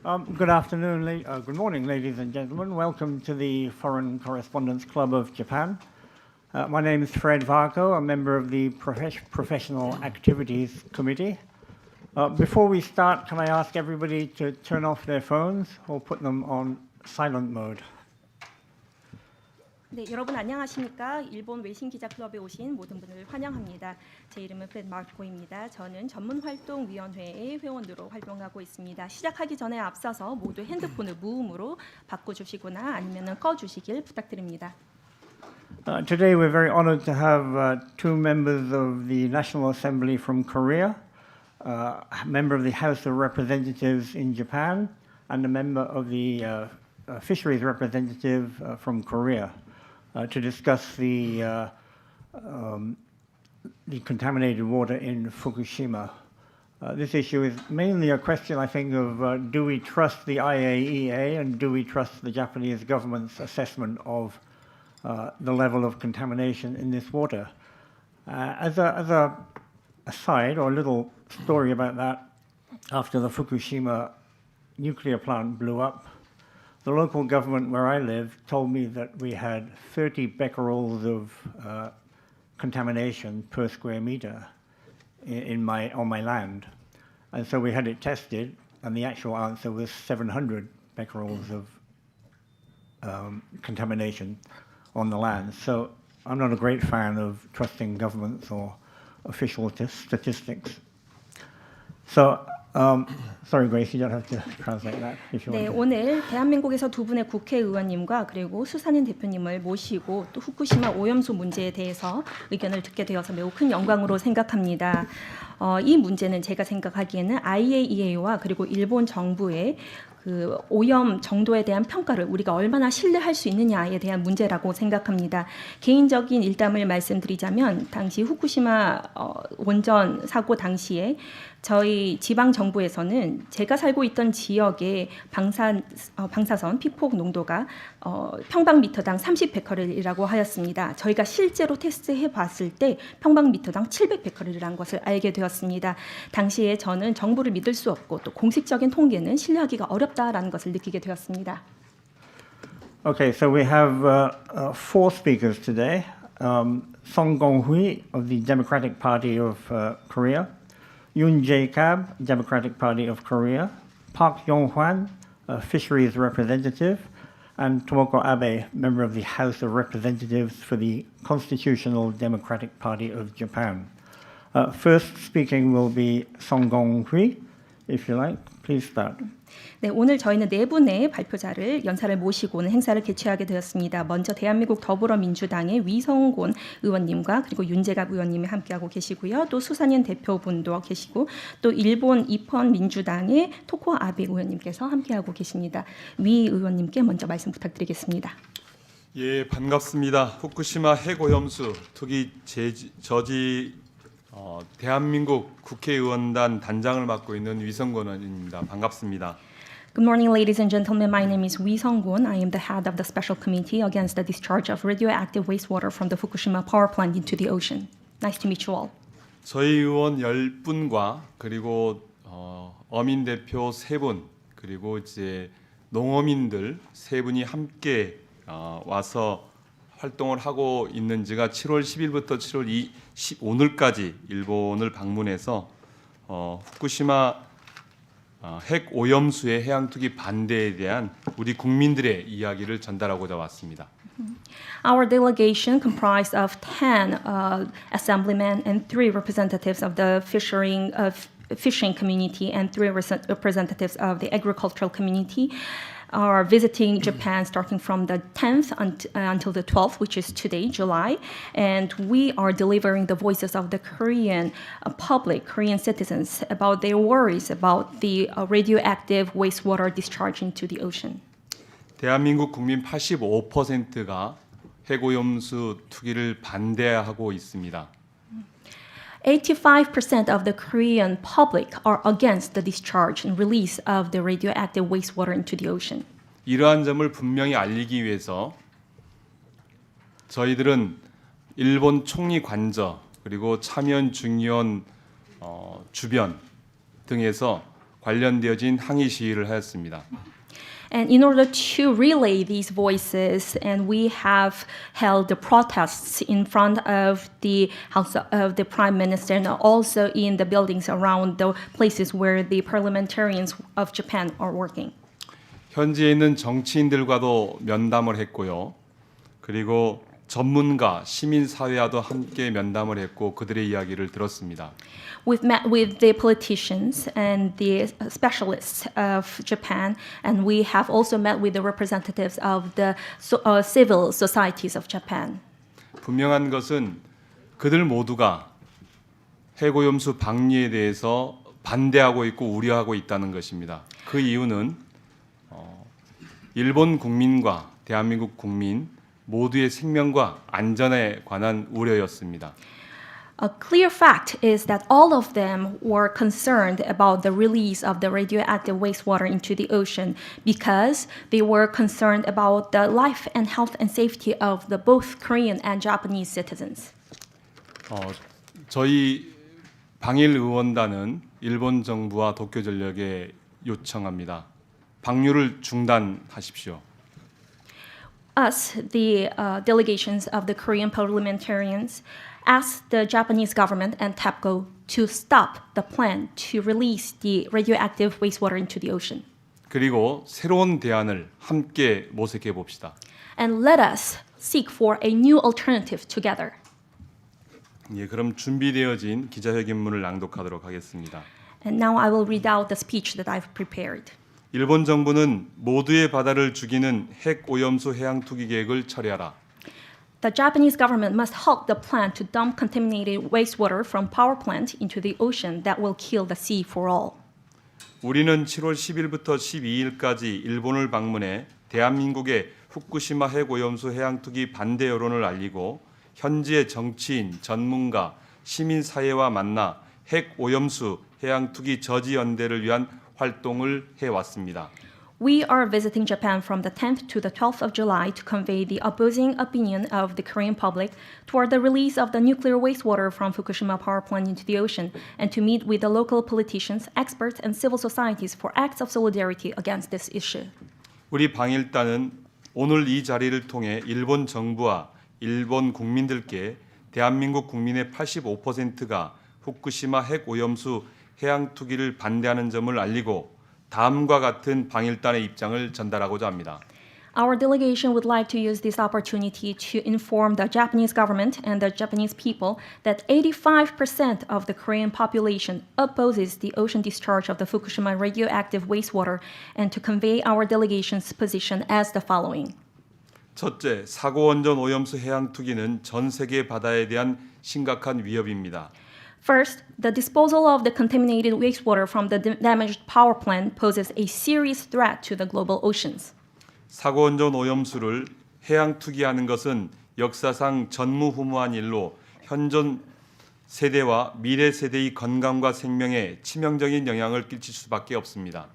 Good afternoon, good morning, ladies and gentlemen. Welcome to the Foreign Correspondents Club of Japan. My name is Fred Varco, a member of the Professional Activities Committee. Before we start, can I ask everybody to turn off their phones or put them on silent mode? 네, 여러분 안녕하십니까? 일본 외신 기자 클럽에 오신 모든 분을 환영합니다. 제 이름은 프레드 마르코입니다. 저는 전문활동위원회의 회원으로 활동하고 있습니다. 시작하기 전에 앞서서 모두 핸드폰을 무음으로 바꿔주시거나 아니면 꺼주시길 부탁드립니다. Today we're very honored to have two members of the National Assembly from Korea, a member of the House of Representatives in Japan, and a member of the Fisheries representative from Korea. To discuss the contaminated water in Fukushima. This issue is mainly a question, I think, of do we trust the IAEA and do we trust the Japanese government's assessment of the level of contamination in this water. As a aside, or a little story about that, after the Fukushima nuclear plant blew up, the local government where I live told me that we had 30 becquerels of contamination per square meter on my land. And so we had it tested, and the actual answer was 700 becquerels of contamination on the land. So I'm not a great fan of trusting governments or official statistics. So, sorry, Grace, you don't have to translate that if you 네, want to. 오늘 대한민국에서 두 분의 국회의원님과 그리고 수산인 대표님을 모시고 또 후쿠시마 오염수 문제에 대해서 의견을 듣게 되어서 매우 큰 영광으로 생각합니다. 이 문제는 제가 생각하기에는 IAEA와 그리고 일본 정부의 그 오염 정도에 대한 평가를 우리가 얼마나 신뢰할 수 있느냐에 대한 문제라고 생각합니다. 개인적인 일담을 말씀드리자면 당시 후쿠시마 원전 사고 당시에 저희 지방 정부에서는 제가 살고 있던 지역의 방사선 피폭 농도가 평방미터당 30베커렐이라고 하였습니다. 저희가 실제로 테스트해 봤을 때 평방미터당 700베커렐이라는 것을 알게 되었습니다. 당시에 저는 정부를 믿을 수 없고 또 공식적인 통계는 신뢰하기가 어렵다라는 것을 느끼게 되었습니다. Okay, so we have four speakers today. Seong of the Democratic Party of Korea, Yoon Jaekab, Democratic Party of Korea, Park Yeonhwan, Fisheries representative, and Tomoko member of the House of Representatives for the Constitutional Democratic Party of Japan. First speaking will be Seong. If you like, please start. 네, 오늘 저희는 네 분의 발표자를 연사를 모시고 오늘 행사를 개최하게 되었습니다. 먼저 대한민국 더불어민주당의 위성곤 의원님과 그리고 윤재갑 의원님이 함께하고 계시고요. 또 수산인 대표분도 계시고 또 일본 이펀 민주당의 토코 아베 의원님께서 함께하고 계십니다. 위 의원님께 먼저 말씀 부탁드리겠습니다. 예, 반갑습니다. 후쿠시마 핵오염수 투기 저지 대한민국 국회의원단 단장을 맡고 있는 위성곤 의원입니다. 반갑습니다. Good morning, ladies and gentlemen. My name is Wee Sung-gun. I am the head of the Special Committee against the discharge of radioactive wastewater from the Fukushima power plant into the ocean. Nice to meet you all. 저희 의원 10분과 그리고 어민 대표 3분 그리고 이제 농어민들 3분이 함께 와서 활동을 하고 있는 지가 7월 10일부터 7월 오늘까지 일본을 방문해서 후쿠시마 핵 오염수의 해양 투기 반대에 대한 우리 국민들의 이야기를 전달하고자 왔습니다. Our delegation comprised of 10 assemblymen and 3 representatives of the fishing community and 3 representatives of the agricultural community are visiting Japan starting from the 10th until the 12th, which is today, July. And we are delivering the voices of the Korean public, Korean citizens, about their worries about the radioactive wastewater discharge into the ocean. 대한민국 국민 85%가 핵오염수 투기를 반대하고 있습니다. 85% of the Korean public are against the discharge and release of the radioactive wastewater into the ocean. 이러한 점을 분명히 알리기 위해서 저희들은 일본 총리 관저 그리고 참여연 중의원 주변 등에서 관련되어진 항의 시위를 하였습니다. And in order to relay these voices, and we have held the protests in front of the House of the Prime Minister and also in the buildings around the places where the parliamentarians of Japan are working. 현지에 있는 정치인들과도 면담을 했고요. 그리고 전문가, 시민사회와도 함께 면담을 했고 그들의 이야기를 들었습니다. We've met with the politicians and the specialists of Japan, and we have also met with the representatives of the civil societies of Japan. 분명한 것은 그들 모두가 해고염수 방류에 대해서 반대하고 있고 우려하고 있다는 것입니다. 그 이유는 일본 국민과 대한민국 국민 모두의 생명과 안전에 관한 우려였습니다. A clear fact is that all of them were concerned about the release of the radioactive wastewater into the ocean because they were concerned about the life and health and safety of the both Korean and Japanese citizens. 저희 방일 의원단은 일본 정부와 도쿄전력에 요청합니다. 방류를 중단하십시오. Us, the delegations of the Korean parliamentarians, asked the Japanese government and TEPCO to stop the plan to release the radioactive wastewater into the ocean. 그리고 새로운 대안을 함께 모색해 봅시다. And let us seek for a new alternative together. 예, 그럼 준비되어진 기자회견문을 낭독하도록 하겠습니다. And now I will read out the speech that I've prepared. 일본 정부는 모두의 바다를 죽이는 핵 오염수 해양 투기 계획을 철회하라. The Japanese government must halt the plan to dump contaminated wastewater from power plant into the ocean that will kill the sea for all. 우리는 7월 10일부터 12일까지 일본을 방문해 대한민국의 후쿠시마 핵 오염수 해양 투기 반대 여론을 알리고 현지의 정치인, 전문가, 시민 사회와 만나 핵 오염수 해양 투기 저지 연대를 위한 활동을 해 왔습니다. We are visiting Japan from the 10th to the 12th of July to convey the opposing opinion of the Korean public toward the release of the nuclear wastewater from Fukushima power plant into the ocean and to meet with the local politicians, experts, and civil societies for acts of solidarity against this issue. 우리 방일단은 오늘 이 자리를 통해 일본 정부와 일본 국민들께 대한민국 국민의 85%가 후쿠시마 핵 오염수 해양 투기를 반대하는 점을 알리고 다음과 같은 방일단의 입장을 전달하고자 합니다. Our delegation would like to use this opportunity to inform the Japanese government and the Japanese people that 85% of the Korean population opposes the ocean discharge of the Fukushima radioactive wastewater and to convey our delegation's position as the following. 첫째, 사고원전 오염수 해양 투기는 전 세계 바다에 대한 심각한 위협입니다. First, the disposal of the contaminated wastewater from the damaged power plant poses a serious threat to the global oceans. 사고원전 오염수를 해양 투기하는 것은 역사상 전무후무한 일로 현존 세대와 미래 세대의 건강과 생명에 치명적인 영향을 끼칠 수밖에 없습니다.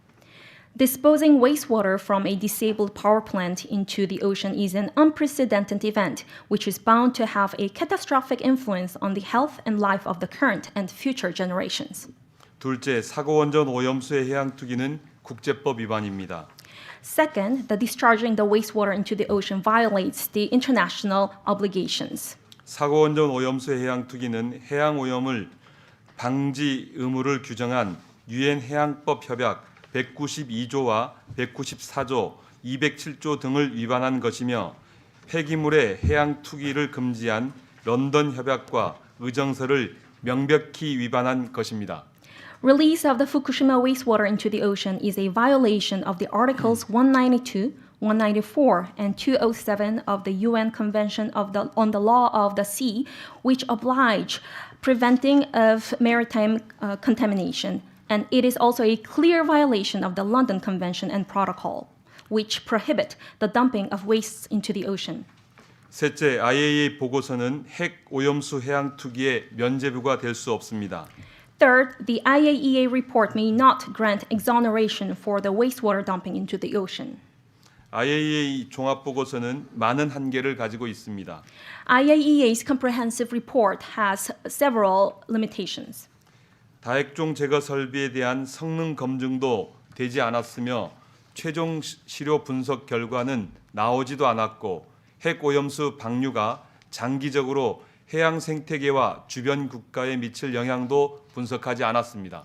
Disposing wastewater from a disabled power plant into the ocean is an unprecedented event, which is bound to have a catastrophic influence on the health and life of the current and future generations. 둘째, 사고원전 오염수의 해양 투기는 국제법 위반입니다. Second, the discharging the wastewater into the ocean violates the international obligations. 사고원전 오염수의 해양 투기는 해양 오염을 방지 의무를 규정한 유엔 해양법 협약 192조와 194조, 207조 등을 위반한 것이며 폐기물의 해양 투기를 금지한 런던 협약과 의정서를 명백히 위반한 것입니다. Release of the Fukushima wastewater into the ocean is a violation of the Articles 192, 194, and 207 of the UN Convention on the Law of the Sea, which oblige preventing of maritime contamination. And it is also a clear violation of the London Convention and Protocol, which prohibit the dumping of wastes into the ocean. 셋째, IAEA 보고서는 핵 오염수 해양 투기의 면죄부가 될 수 없습니다. Third, the IAEA report may not grant exoneration for the wastewater dumping into the ocean. IAEA 종합 보고서는 많은 한계를 가지고 있습니다. IAEA's comprehensive report has several limitations. 다핵종 제거 설비에 대한 성능 검증도 되지 않았으며 최종 시료 분석 결과는 나오지도 않았고 핵 오염수 방류가 장기적으로 해양 생태계와 주변 국가에 미칠 영향도 분석하지 않았습니다.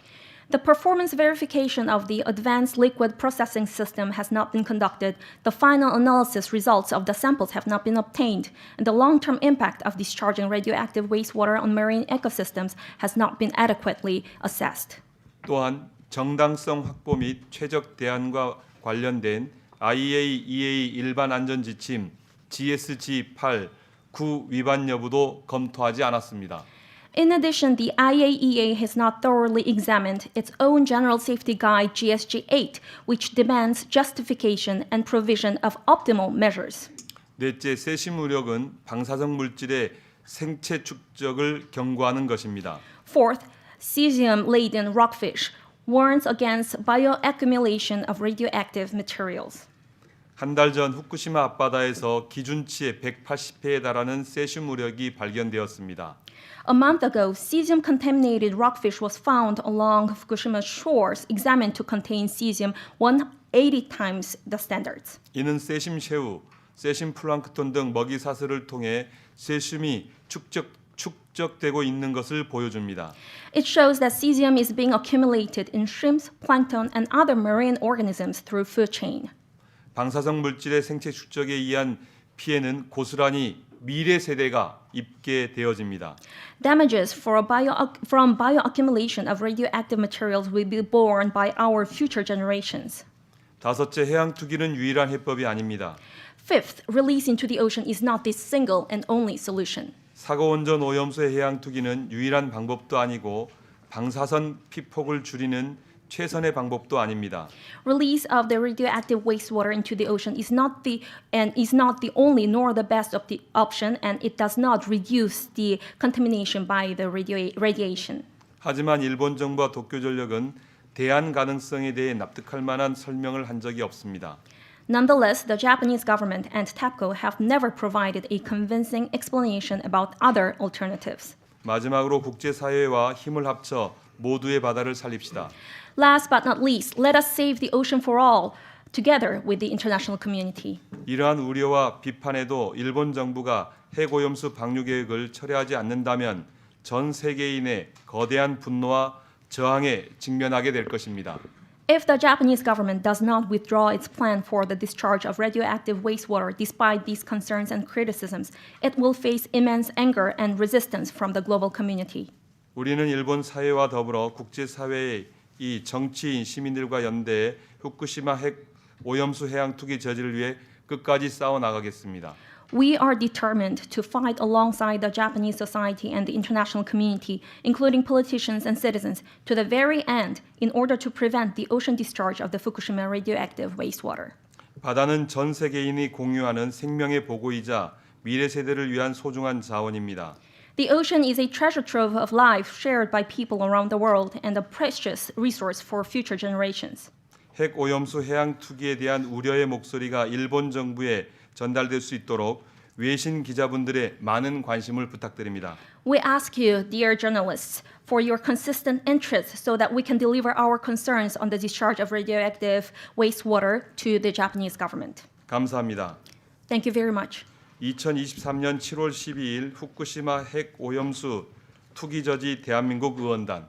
The performance verification of the advanced liquid processing system has not been conducted, the final analysis results of the samples have not been obtained, and the long-term impact of discharging radioactive wastewater on marine ecosystems has not been adequately assessed. 또한 정당성 확보 및 최적 대안과 관련된 IAEA 일반 안전 지침 GSG8 9 위반 여부도 검토하지 않았습니다. In addition, the IAEA has not thoroughly examined its own General Safety Guide GSG-8, which demands justification and provision of optimal measures. 넷째, 세심 우력은 방사성 물질의 생체 축적을 경고하는 것입니다. Fourth, cesium-laden rockfish warns against bioaccumulation of radioactive materials. 한 달 전 후쿠시마 앞바다에서 기준치의 180회에 달하는 세슘 우력이 발견되었습니다. A month ago, cesium-contaminated rockfish was found along Fukushima shores, examined to contain cesium 180 times the standards. 이는 세슘 새우, 세슘 플랑크톤 등 먹이 사슬을 통해 세슘이 축적되고 있는 것을 보여줍니다. It shows that cesium is being accumulated in shrimps, plankton, and other marine organisms through food chain. 방사성 물질의 생체 축적에 의한 피해는 고스란히 미래 세대가 입게 되어집니다. Damages from bioaccumulation of radioactive materials will be borne by our future generations. 다섯째, 해양 투기는 유일한 해법이 아닙니다. Fifth, release into the ocean is not the single and only solution. 사고 원전 오염수의 해양 투기는 유일한 방법도 아니고 방사선 피폭을 줄이는 최선의 방법도 아닙니다. Release of the radioactive wastewater into the ocean is not the only nor the best of the option, and it does not reduce the contamination by the radiation. 하지만 일본 정부와 도쿄전력은 대안 가능성에 대해 납득할 만한 설명을 한 적이 없습니다. Nonetheless, the Japanese government and TAPCO have never provided a convincing explanation about other alternatives. 마지막으로 국제사회와 힘을 합쳐 모두의 바다를 살립시다. Last but not least, let us save the ocean for all, together with the international community. 이러한 우려와 비판에도 일본 정부가 핵오염수 방류 계획을 철회하지 않는다면 전 세계인의 거대한 분노와 저항에 직면하게 될 것입니다. If the Japanese government does not withdraw its plan for the discharge of radioactive wastewater despite these concerns and criticisms, it will face immense anger and resistance from the global community. 우리는 일본 사회와 더불어 국제사회의 이 정치인 시민들과 연대해 후쿠시마 핵 오염수 해양 투기 저지를 위해 끝까지 싸워 나가겠습니다. We are determined to fight alongside the Japanese society and the international community, including politicians and citizens, to the very end in order to prevent the ocean discharge of the Fukushima radioactive wastewater. 바다는 전 세계인이 공유하는 생명의 보고이자 미래 세대를 위한 소중한 자원입니다. The ocean is a treasure trove of life shared by people around the world and a precious resource for future generations. 핵 오염수 해양 투기에 대한 우려의 목소리가 일본 정부에 전달될 수 있도록 외신 기자분들의 많은 관심을 부탁드립니다. We ask you, dear journalists, for your consistent interest so that we can deliver our concerns on the discharge of radioactive wastewater to the Japanese government. 감사합니다. Thank you very much. 2023년 7월 12일 후쿠시마 핵 오염수 투기 저지 대한민국 의원단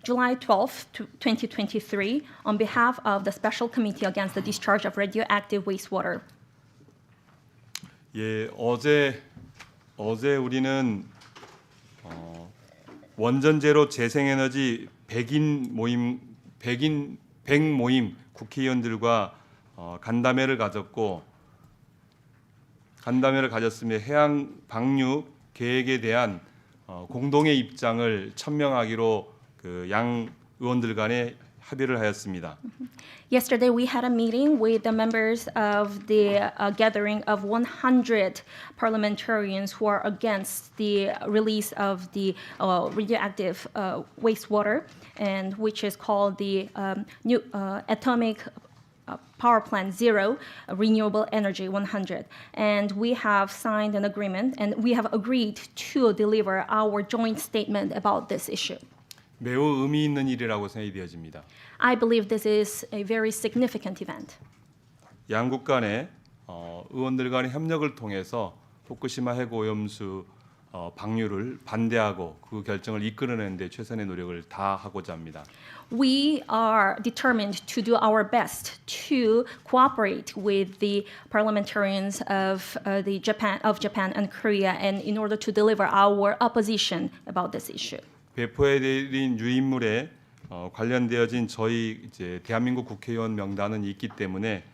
July 12, 2023, on behalf of the Special Committee Against the Discharge of Radioactive Wastewater. 예, 어제 우리는 원전제로 재생에너지 100 모임 국회의원들과 간담회를 가졌으며 해양 방류 계획에 대한 공동의 입장을 천명하기로 그 양 의원들 간에 합의를 하였습니다. Yesterday, we had a meeting with the members of the gathering of 100 parliamentarians who are against the release of the radioactive wastewater, and which is called the new atomic power plant 0, renewable energy 100. And we have signed an agreement, and we have agreed to deliver our joint statement about this issue. 매우 의미 있는 일이라고 생각이 되어집니다. I believe this is a very significant event. 양국 간의 의원들 간의 협력을 통해서 후쿠시마 핵오염수 방류를 반대하고 그 결정을 이끌어내는 데 최선의 노력을 다하고자 합니다. We are determined to do our best to cooperate with the parliamentarians of Japan and Korea, and in order to deliver our opposition about this issue. 배포해드린 유인물에 관련되어진 저희 이제 대한민국 국회의원 명단은 있기 때문에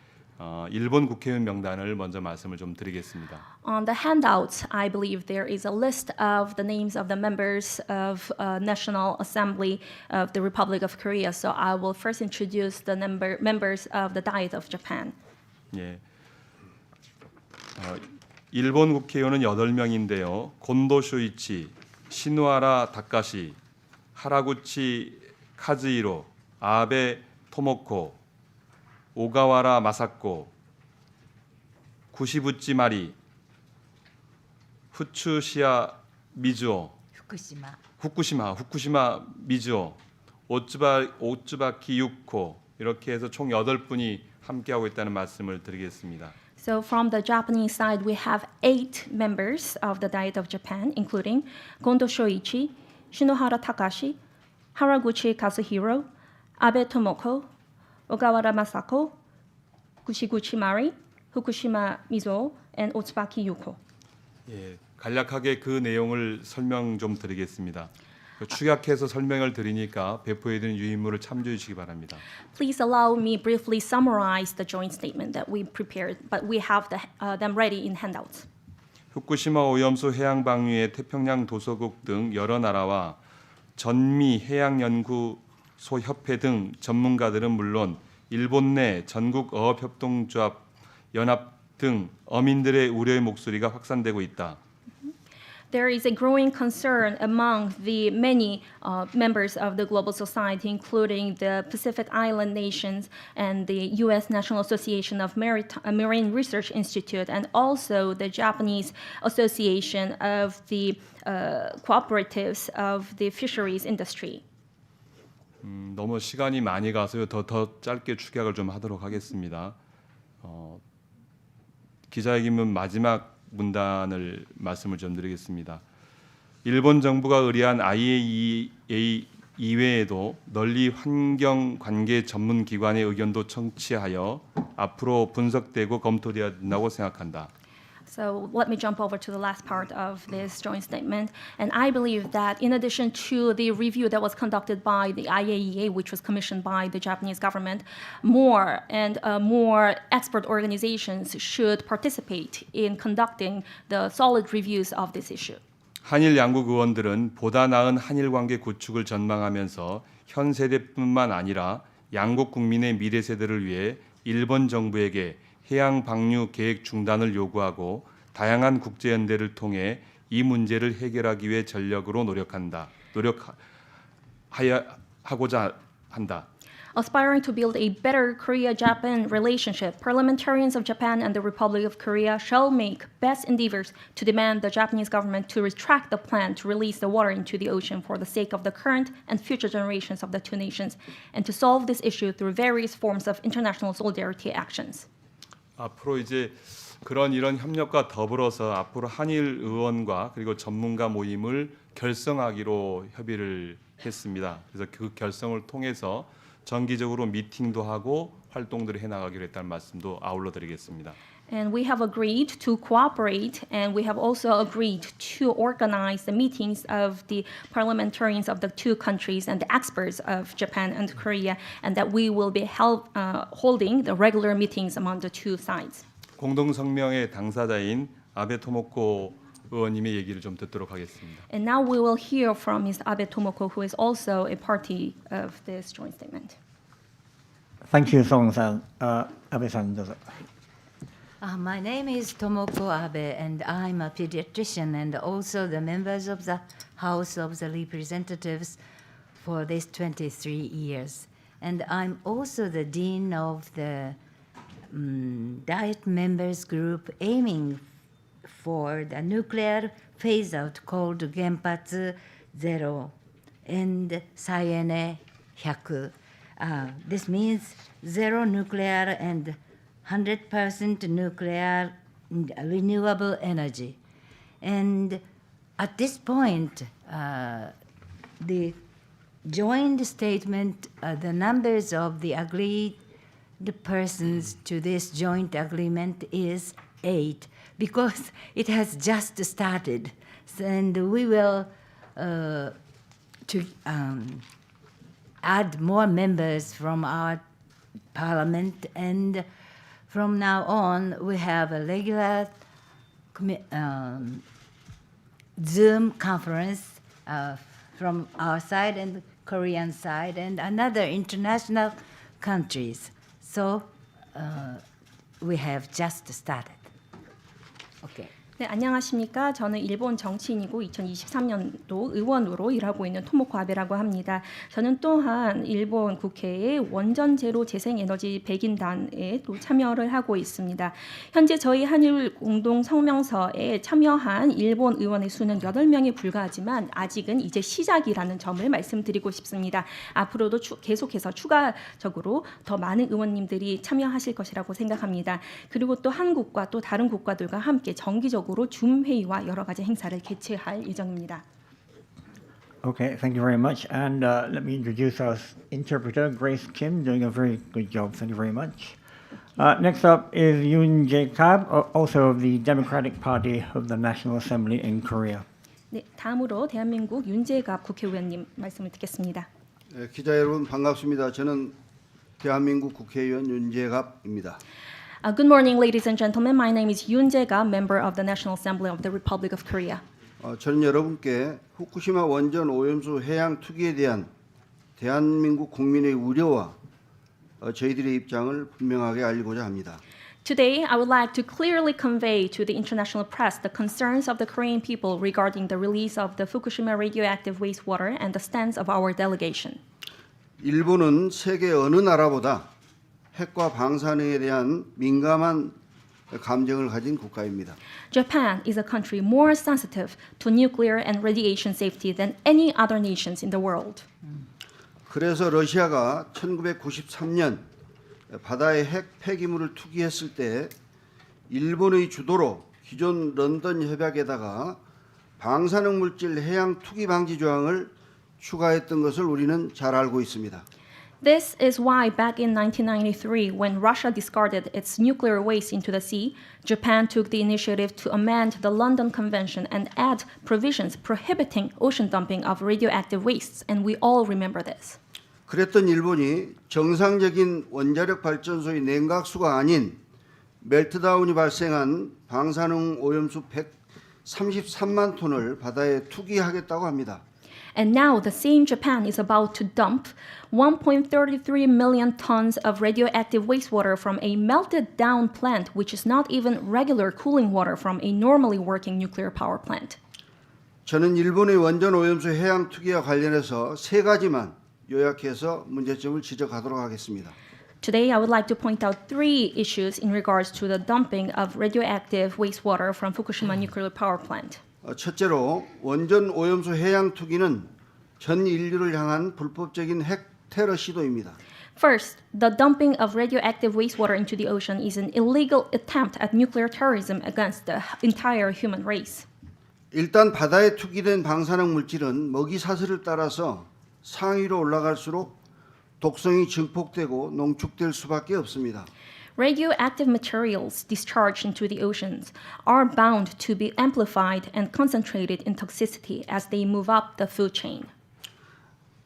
일본 국회의원 명단을 먼저 말씀을 좀 드리겠습니다. On the handouts, I believe there is a list of the names of the members of National Assembly of the Republic of Korea. So I will first introduce the members of the Diet of Japan. 예. 일본 국회의원은 8명인데요. 곤도 쇼이치, 시누하라 다카시, 하라구치 카즈히로, 아베 토모코, 오가와라 마사코, 구시부치 마리, 후추시아 미즈오, 후쿠시마 미즈오, 오츠바키 유코 이렇게 해서 총 8분이 함께하고 있다는 말씀을 드리겠습니다. So from the Japanese side, we have 8 members of the Diet of Japan, including Gondo Shoichi, Shinohara Takashi, Haraguchi Kazuhiro, Abe Tomoko, Ogawara Masako, Gushiguchi Mari, Fukushima Mizuo, and Otsubaki Yuko. 예, 간략하게 그 내용을 설명 좀 드리겠습니다. 축약해서 설명을 드리니까 배포해드린 유인물을 참조해 주시기 바랍니다. Please allow me briefly summarize the joint statement that we prepared, but we have them ready in handouts. 후쿠시마 오염수 해양 방류의 태평양 도서국 등 여러 나라와 전미 해양연구소 협회 등 전문가들은 물론 일본 내 전국 어업협동조합 연합 등 어민들의 우려의 목소리가 확산되고 있다. There is a growing concern among the many members of the global society, including the Pacific Island nations and the U.S. National Association of Marine Research Institute, and also the Japanese Association of the Cooperatives of the Fisheries industry. 너무 시간이 많이 가서요. 더 짧게 축약을 좀 하도록 하겠습니다. 기자회견문 마지막 문단을 말씀을 좀 드리겠습니다. 일본 정부가 의뢰한 IAEA 이외에도 널리 환경 관계 전문 기관의 의견도 청취하여 앞으로 분석되고 검토되어야 된다고 생각한다. So let me jump over to the last part of this joint statement. And I believe that in addition to the review that was conducted by the IAEA, which was commissioned by the Japanese government, more expert organizations should participate in conducting the solid reviews of this issue. 한일 양국 의원들은 보다 나은 한일 관계 구축을 전망하면서 현 세대뿐만 아니라 양국 국민의 미래 세대를 위해 일본 정부에게 해양 방류 계획 중단을 요구하고 다양한 국제 연대를 통해 이 문제를 해결하기 위해 전력으로 노력하고자 한다. Aspiring to build a better Korea-Japan relationship, parliamentarians of Japan and the Republic of Korea shall make best endeavors to demand the Japanese government to retract the plan to release the water into the ocean for the sake of the current and future generations of the two nations, and to solve this issue through various forms of international solidarity actions. 앞으로 이제 이런 협력과 더불어서 앞으로 한일 의원과 그리고 전문가 모임을 결성하기로 협의를 했습니다. 그래서 그 결성을 통해서 정기적으로 미팅도 하고 활동들을 해나가기로 했다는 말씀도 아울러 드리겠습니다. And we have agreed to cooperate, and we have also agreed to organize the meetings of the parliamentarians of the two countries and the experts of Japan and Korea, and that we will be holding the regular meetings among the two sides. 공동 성명의 당사자인 아베 토모코 의원님의 얘기를 좀 듣도록 하겠습니다. And now we will hear from Ms. Abe Tomoko, who is also a party of this joint statement. Thank you, Seong-san. Abe-san, does it? My name is Tomoko Abe, and I'm a pediatrician and also the members of the House of the Representatives for this 23 years. And I'm also the dean of the Diet Members Group aiming for the nuclear phase-out called Genpatsu Zero and Sayene Hyaku. This means zero nuclear and 100% nuclear renewable energy. And at this point, the joint statement, the numbers of the agreed persons to this joint agreement is 8 because it has just started. And we will add more members from our parliament, and from now on we have a regular Zoom conference from our side and Korean side and another international countries. So we have just started. Okay. 네, 안녕하십니까. 저는 일본 정치인이고 2023년도 의원으로 일하고 있는 토모코 아베라고 합니다. 저는 또한 일본 국회의 원전 제로 재생에너지 백인단에 또 참여를 하고 있습니다. 현재 저희 한일 공동 성명서에 참여한 일본 의원의 수는 8명에 불과하지만 아직은 이제 시작이라는 점을 말씀드리고 싶습니다. 앞으로도 계속해서 추가적으로 더 많은 의원님들이 참여하실 것이라고 생각합니다. 그리고 또 한국과 또 다른 국가들과 함께 정기적으로 줌 회의와 여러 가지 행사를 개최할 예정입니다. Okay, thank you very much. And let me introduce our interpreter, Grace Kim, doing a very good job. Thank you very much. Next up is Yoon Jaekab, also of the Democratic Party of the National Assembly in Korea. 네, 다음으로 대한민국 윤재갑 국회의원님 말씀을 듣겠습니다. 기자 여러분 반갑습니다. 저는 대한민국 국회의원 윤재갑입니다. Good morning, ladies and gentlemen. My name is Yoon Jaekab, member of the National Assembly of the Republic of Korea. 저는 여러분께 후쿠시마 원전 오염수 해양 투기에 대한 대한민국 국민의 우려와 저희들의 입장을 분명하게 알리고자 합니다. Today, I would like to clearly convey to the international press the concerns of the Korean people regarding the release of the Fukushima radioactive wastewater and the stance of our delegation. 일본은 세계 어느 나라보다 핵과 방사능에 대한 민감한 감정을 가진 국가입니다. Japan is a country more sensitive to nuclear and radiation safety than any other nations in the world. 그래서 러시아가 1993년 바다에 핵 폐기물을 투기했을 때 일본의 주도로 기존 런던 협약에다가 방사능 물질 해양 투기 방지 조항을 추가했던 것을 우리는 잘 알고 있습니다. This is why back in 1993, when Russia discarded its nuclear waste into the sea, Japan took the initiative to amend the London Convention and add provisions prohibiting ocean dumping of radioactive wastes, and we all remember this. 그랬던 일본이 정상적인 원자력 발전소의 냉각수가 아닌 멜트다운이 발생한 방사능 오염수 133만 톤을 바다에 투기하겠다고 합니다. And now the same Japan is about to dump 1.33 million tons of radioactive wastewater from a melted down plant, which is not even regular cooling water from a normally working nuclear power plant. 저는 일본의 원전 오염수 해양 투기와 관련해서 세 가지만 요약해서 문제점을 지적하도록 하겠습니다. Today, I would like to point out 3 issues in regards to the dumping of radioactive wastewater from Fukushima nuclear power plant. 첫째로 원전 오염수 해양 투기는 전 인류를 향한 불법적인 핵 테러 시도입니다. First, the dumping of radioactive wastewater into the ocean is an illegal attempt at nuclear terrorism against the entire human race. 일단 바다에 투기된 방사능 물질은 먹이 사슬을 따라서 상위로 올라갈수록 독성이 증폭되고 농축될 수밖에 없습니다. Radioactive materials discharged into the oceans are bound to be amplified and concentrated in toxicity as they move up the food chain.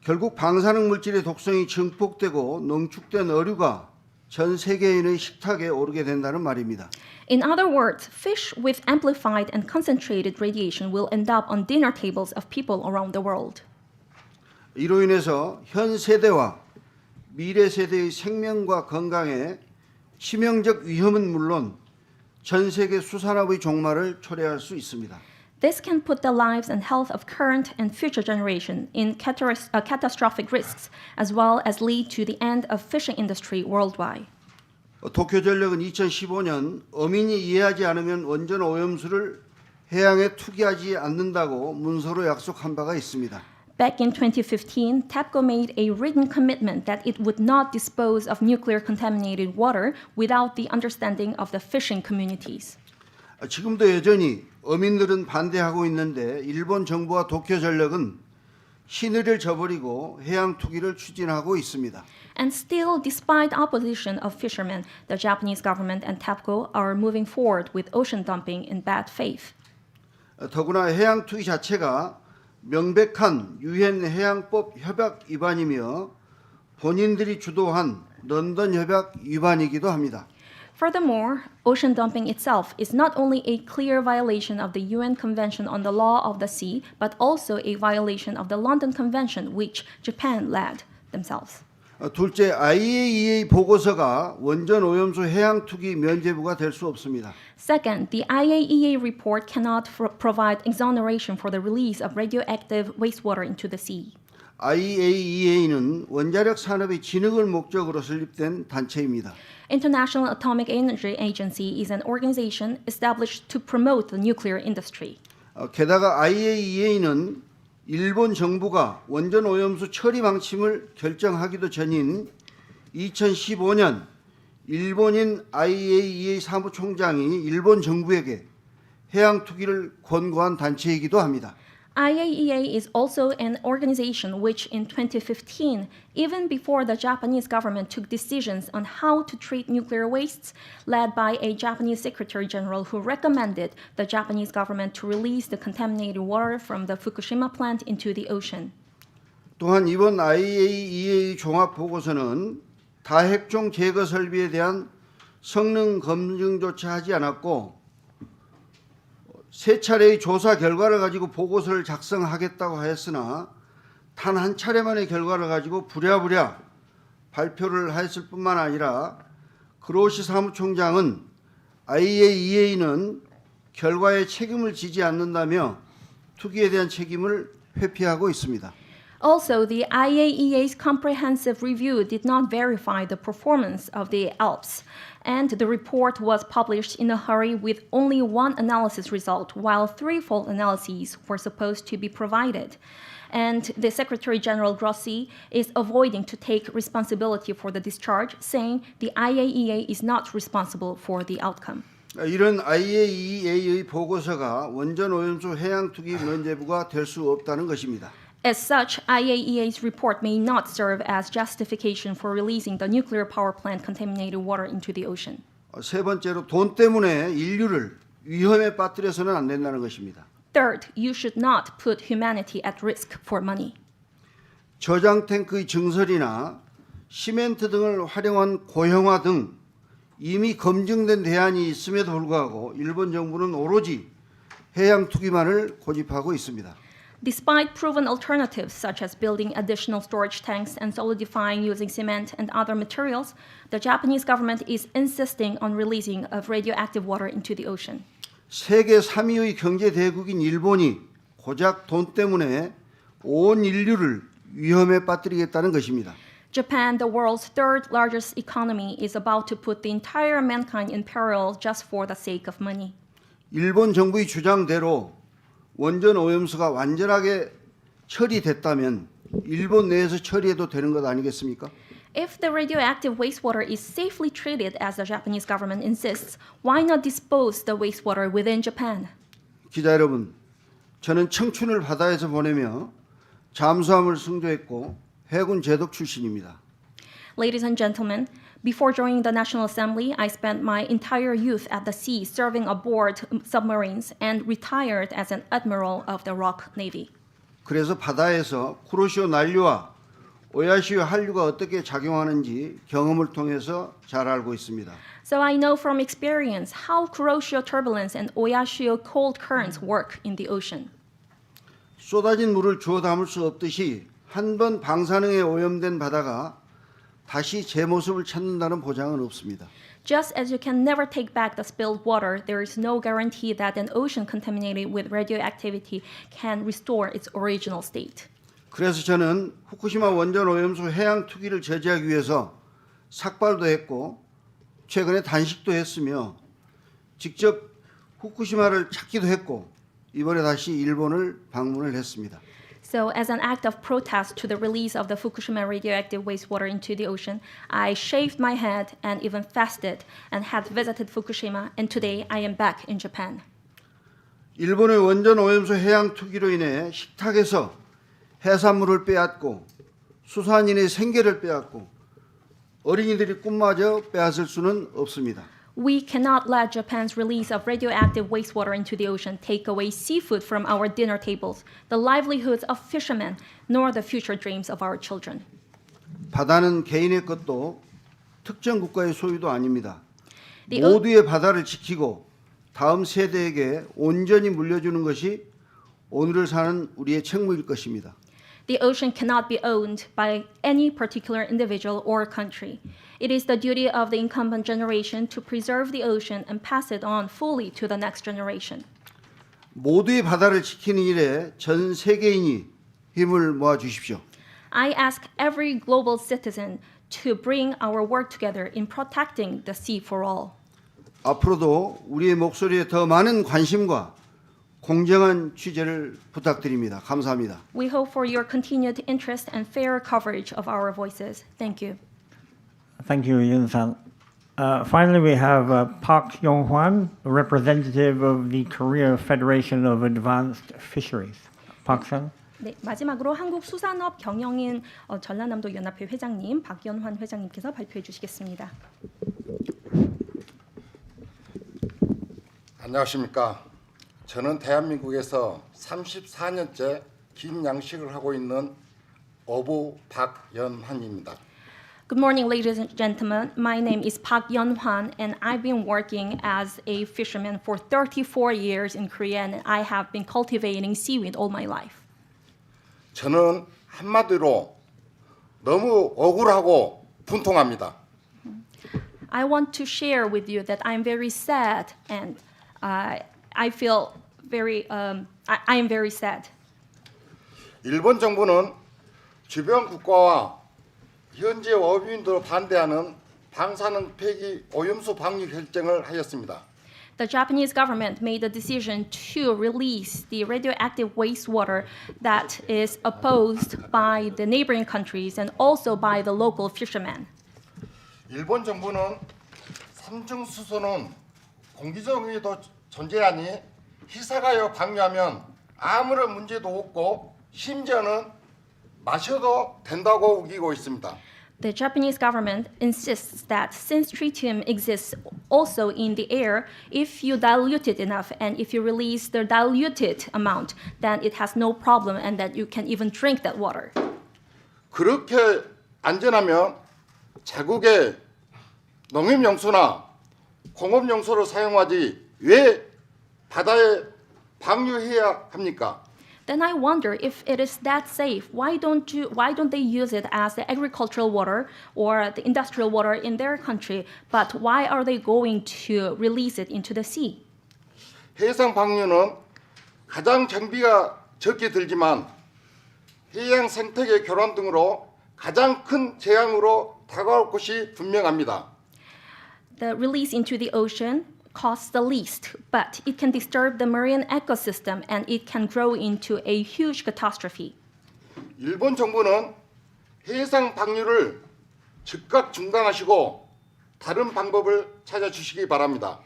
결국 방사능 물질의 독성이 증폭되고 농축된 어류가 전 세계인의 식탁에 오르게 된다는 말입니다. In other words, fish with amplified and concentrated radiation will end up on dinner tables of people around the world. 이로 인해서 현 세대와 미래 세대의 생명과 건강에 치명적 위험은 물론 전 세계 수산업의 종말을 초래할 수 있습니다. This can put the lives and health of current and future generation in catastrophic risks, as well as lead to the end of fishing industry worldwide. 도쿄전력은 2015년 어민이 이해하지 않으면 원전 오염수를 해양에 투기하지 않는다고 문서로 약속한 바가 있습니다. Back in 2015, TAPCO made a written commitment that it would not dispose of nuclear contaminated water without the understanding of the fishing communities. 지금도 여전히 어민들은 반대하고 있는데 일본 정부와 도쿄전력은 신의를 저버리고 해양 투기를 추진하고 있습니다. And still, despite opposition of fishermen, the Japanese government and TAPCO are moving forward with ocean dumping in bad faith. 더구나 해양 투기 자체가 명백한 유엔 해양법 협약 위반이며 본인들이 주도한 런던 협약 위반이기도 합니다. Furthermore, ocean dumping itself is not only a clear violation of the UN Convention on the Law of the Sea, but also a violation of the London Convention, which Japan led themselves. 둘째, IAEA 보고서가 원전 오염수 해양 투기 면제부가 될 수 없습니다. Second, the IAEA report cannot provide exoneration for the release of radioactive wastewater into the sea. IAEA는 원자력 산업의 진흥을 목적으로 설립된 단체입니다. International Atomic Energy Agency is an organization established to promote the nuclear industry. 게다가 IAEA는 일본 정부가 원전 오염수 처리 방침을 결정하기도 전인 2015년 일본인 IAEA 사무총장이 일본 정부에게 해양 투기를 권고한 단체이기도 합니다. IAEA is also an organization which in 2015, even before the Japanese government took decisions on how to treat nuclear wastes, led by a Japanese Secretary General who recommended the Japanese government to release the contaminated water from the Fukushima plant into the ocean. 또한 이번 IAEA 종합 보고서는 다핵종 제거 설비에 대한 성능 검증조차 하지 않았고 세 차례의 조사 결과를 가지고 보고서를 작성하겠다고 하였으나 단 한 차례만의 결과를 가지고 부랴부랴 발표를 하였을 뿐만 아니라 그로시 사무총장은 IAEA는 결과에 책임을 지지 않는다며 투기에 대한 책임을 회피하고 있습니다. Also, the IAEA's comprehensive review did not verify the performance of the ALPS, and the report was published in a hurry with only one analysis result, while three full analyses were supposed to be provided. And the Secretary General Grossi is avoiding to take responsibility for the discharge, saying the IAEA is not responsible for the outcome. 이런 IAEA의 보고서가 원전 오염수 해양 투기 면제부가 될 수 없다는 것입니다. As such, IAEA's report may not serve as justification for releasing the nuclear power plant contaminated water into the ocean. 세 번째로 돈 때문에 인류를 위험에 빠뜨려서는 안 된다는 것입니다. Third, you should not put humanity at risk for money. 저장 탱크의 증설이나 시멘트 등을 활용한 고형화 등 이미 검증된 대안이 있음에도 불구하고 일본 정부는 오로지 해양 투기만을 고집하고 있습니다. Despite proven alternatives such as building additional storage tanks and solidifying using cement and other materials, the Japanese government is insisting on releasing of radioactive water into the ocean. 세계 3위의 경제 대국인 일본이 고작 돈 때문에 온 인류를 위험에 빠뜨리겠다는 것입니다. Japan, the world's third largest economy, is about to put the entire mankind in peril just for the sake of money. 일본 정부의 주장대로 원전 오염수가 완전하게 처리됐다면 일본 내에서 처리해도 되는 것 아니겠습니까? If the radioactive wastewater is safely treated as the Japanese government insists, why not dispose the wastewater within Japan? 기자 여러분, 저는 청춘을 바다에서 보내며 잠수함을 승조했고 해군 제독 출신입니다. Ladies and gentlemen, before joining the National Assembly, I spent my entire youth at the sea serving aboard submarines and retired as an admiral of the ROK Navy. 그래서 바다에서 쿠로시오 난류와 오야시오 한류가 어떻게 작용하는지 경험을 통해서 잘 알고 있습니다. So I know from experience how Kuroshio turbulence and Oyashio cold currents work in the ocean. 쏟아진 물을 주워 담을 수 없듯이 한 번 방사능에 오염된 바다가 다시 제 모습을 찾는다는 보장은 없습니다. Just as you can never take back the spilled water, there is no guarantee that an ocean contaminated with radioactivity can restore its original state. 그래서 저는 후쿠시마 원전 오염수 해양 투기를 저지하기 위해서 삭발도 했고 최근에 단식도 했으며 직접 후쿠시마를 찾기도 했고 이번에 다시 일본을 방문을 했습니다. So, as an act of protest to the release of the Fukushima radioactive wastewater into the ocean, I shaved my head and even fasted and had visited Fukushima, and today I am back in Japan. 일본의 원전 오염수 해양 투기로 인해 식탁에서 해산물을 빼앗고 수산인의 생계를 빼앗고 어린이들이 꿈마저 빼앗을 수는 없습니다. We cannot let Japan's release of radioactive wastewater into the ocean take away seafood from our dinner tables, the livelihoods of fishermen, nor the future dreams of our children. 바다는 개인의 것도 특정 국가의 소유도 아닙니다. The 모두의 바다를 지키고 다음 세대에게 온전히 물려주는 것이 오늘을 사는 우리의 책무일 것입니다. The ocean cannot be owned by any particular individual or country. It is the duty of the incumbent generation to preserve the ocean and pass it on fully to the next generation. 모두의 바다를 지키는 일에 전 세계인이 힘을 모아 주십시오. I ask every global citizen to bring our work together in protecting the sea for all. 앞으로도 우리의 목소리에 더 많은 관심과 공정한 취재를 부탁드립니다. 감사합니다. We hope for your continued interest and fair coverage of our voices. Thank you. Thank you, Yoon-san. Finally, we have Park Yeonhwan, representative of the Korea Federation of Advanced Fisheries. Park-san. 네, 마지막으로 한국수산업 경영인 전라남도 연합회 회장님 박연환 회장님께서 발표해 주시겠습니다. 안녕하십니까. 저는 대한민국에서 34년째 긴 양식을 하고 있는 어부 박연환입니다. Good morning, ladies and gentlemen. My name is Park Yeonhwan, and I've been working as a fisherman for 34 years in Korea, and I have been cultivating seaweed all my life. 저는 한마디로 너무 억울하고 분통합니다. I want to share with you that I'm very sad, and I feel very. I am very sad. 일본 정부는 주변 국가와 현지 어민들을 반대하는 방사능 폐기 오염수 방류 결정을 하였습니다. The Japanese government made a decision to release the radioactive wastewater that is opposed by the neighboring countries and also by the local fishermen. 일본 정부는 삼중수소는 공기중에도 존재하니 희석하여 방류하면 아무런 문제도 없고 심지어는 마셔도 된다고 우기고 있습니다. The Japanese government insists that since tritium exists also in the air, if you dilute it enough and if you release the diluted amount, then it has no problem and that you can even drink that water. 그렇게 안전하면 자국의 농업용수나 공업용수를 사용하지 왜 바다에 방류해야 합니까? Then I wonder if it is that safe. Why don't they use it as the agricultural water or the industrial water in their country? But why are they going to release it into the sea? 해상 방류는 가장 경비가 적게 들지만 해양 생태계 교란 등으로 가장 큰 재앙으로 다가올 것이 분명합니다. The release into the ocean costs the least, but it can disturb the marine ecosystem and it can grow into a huge catastrophe. 일본 정부는 해상 방류를 즉각 중단하시고 다른 방법을 찾아주시기 바랍니다.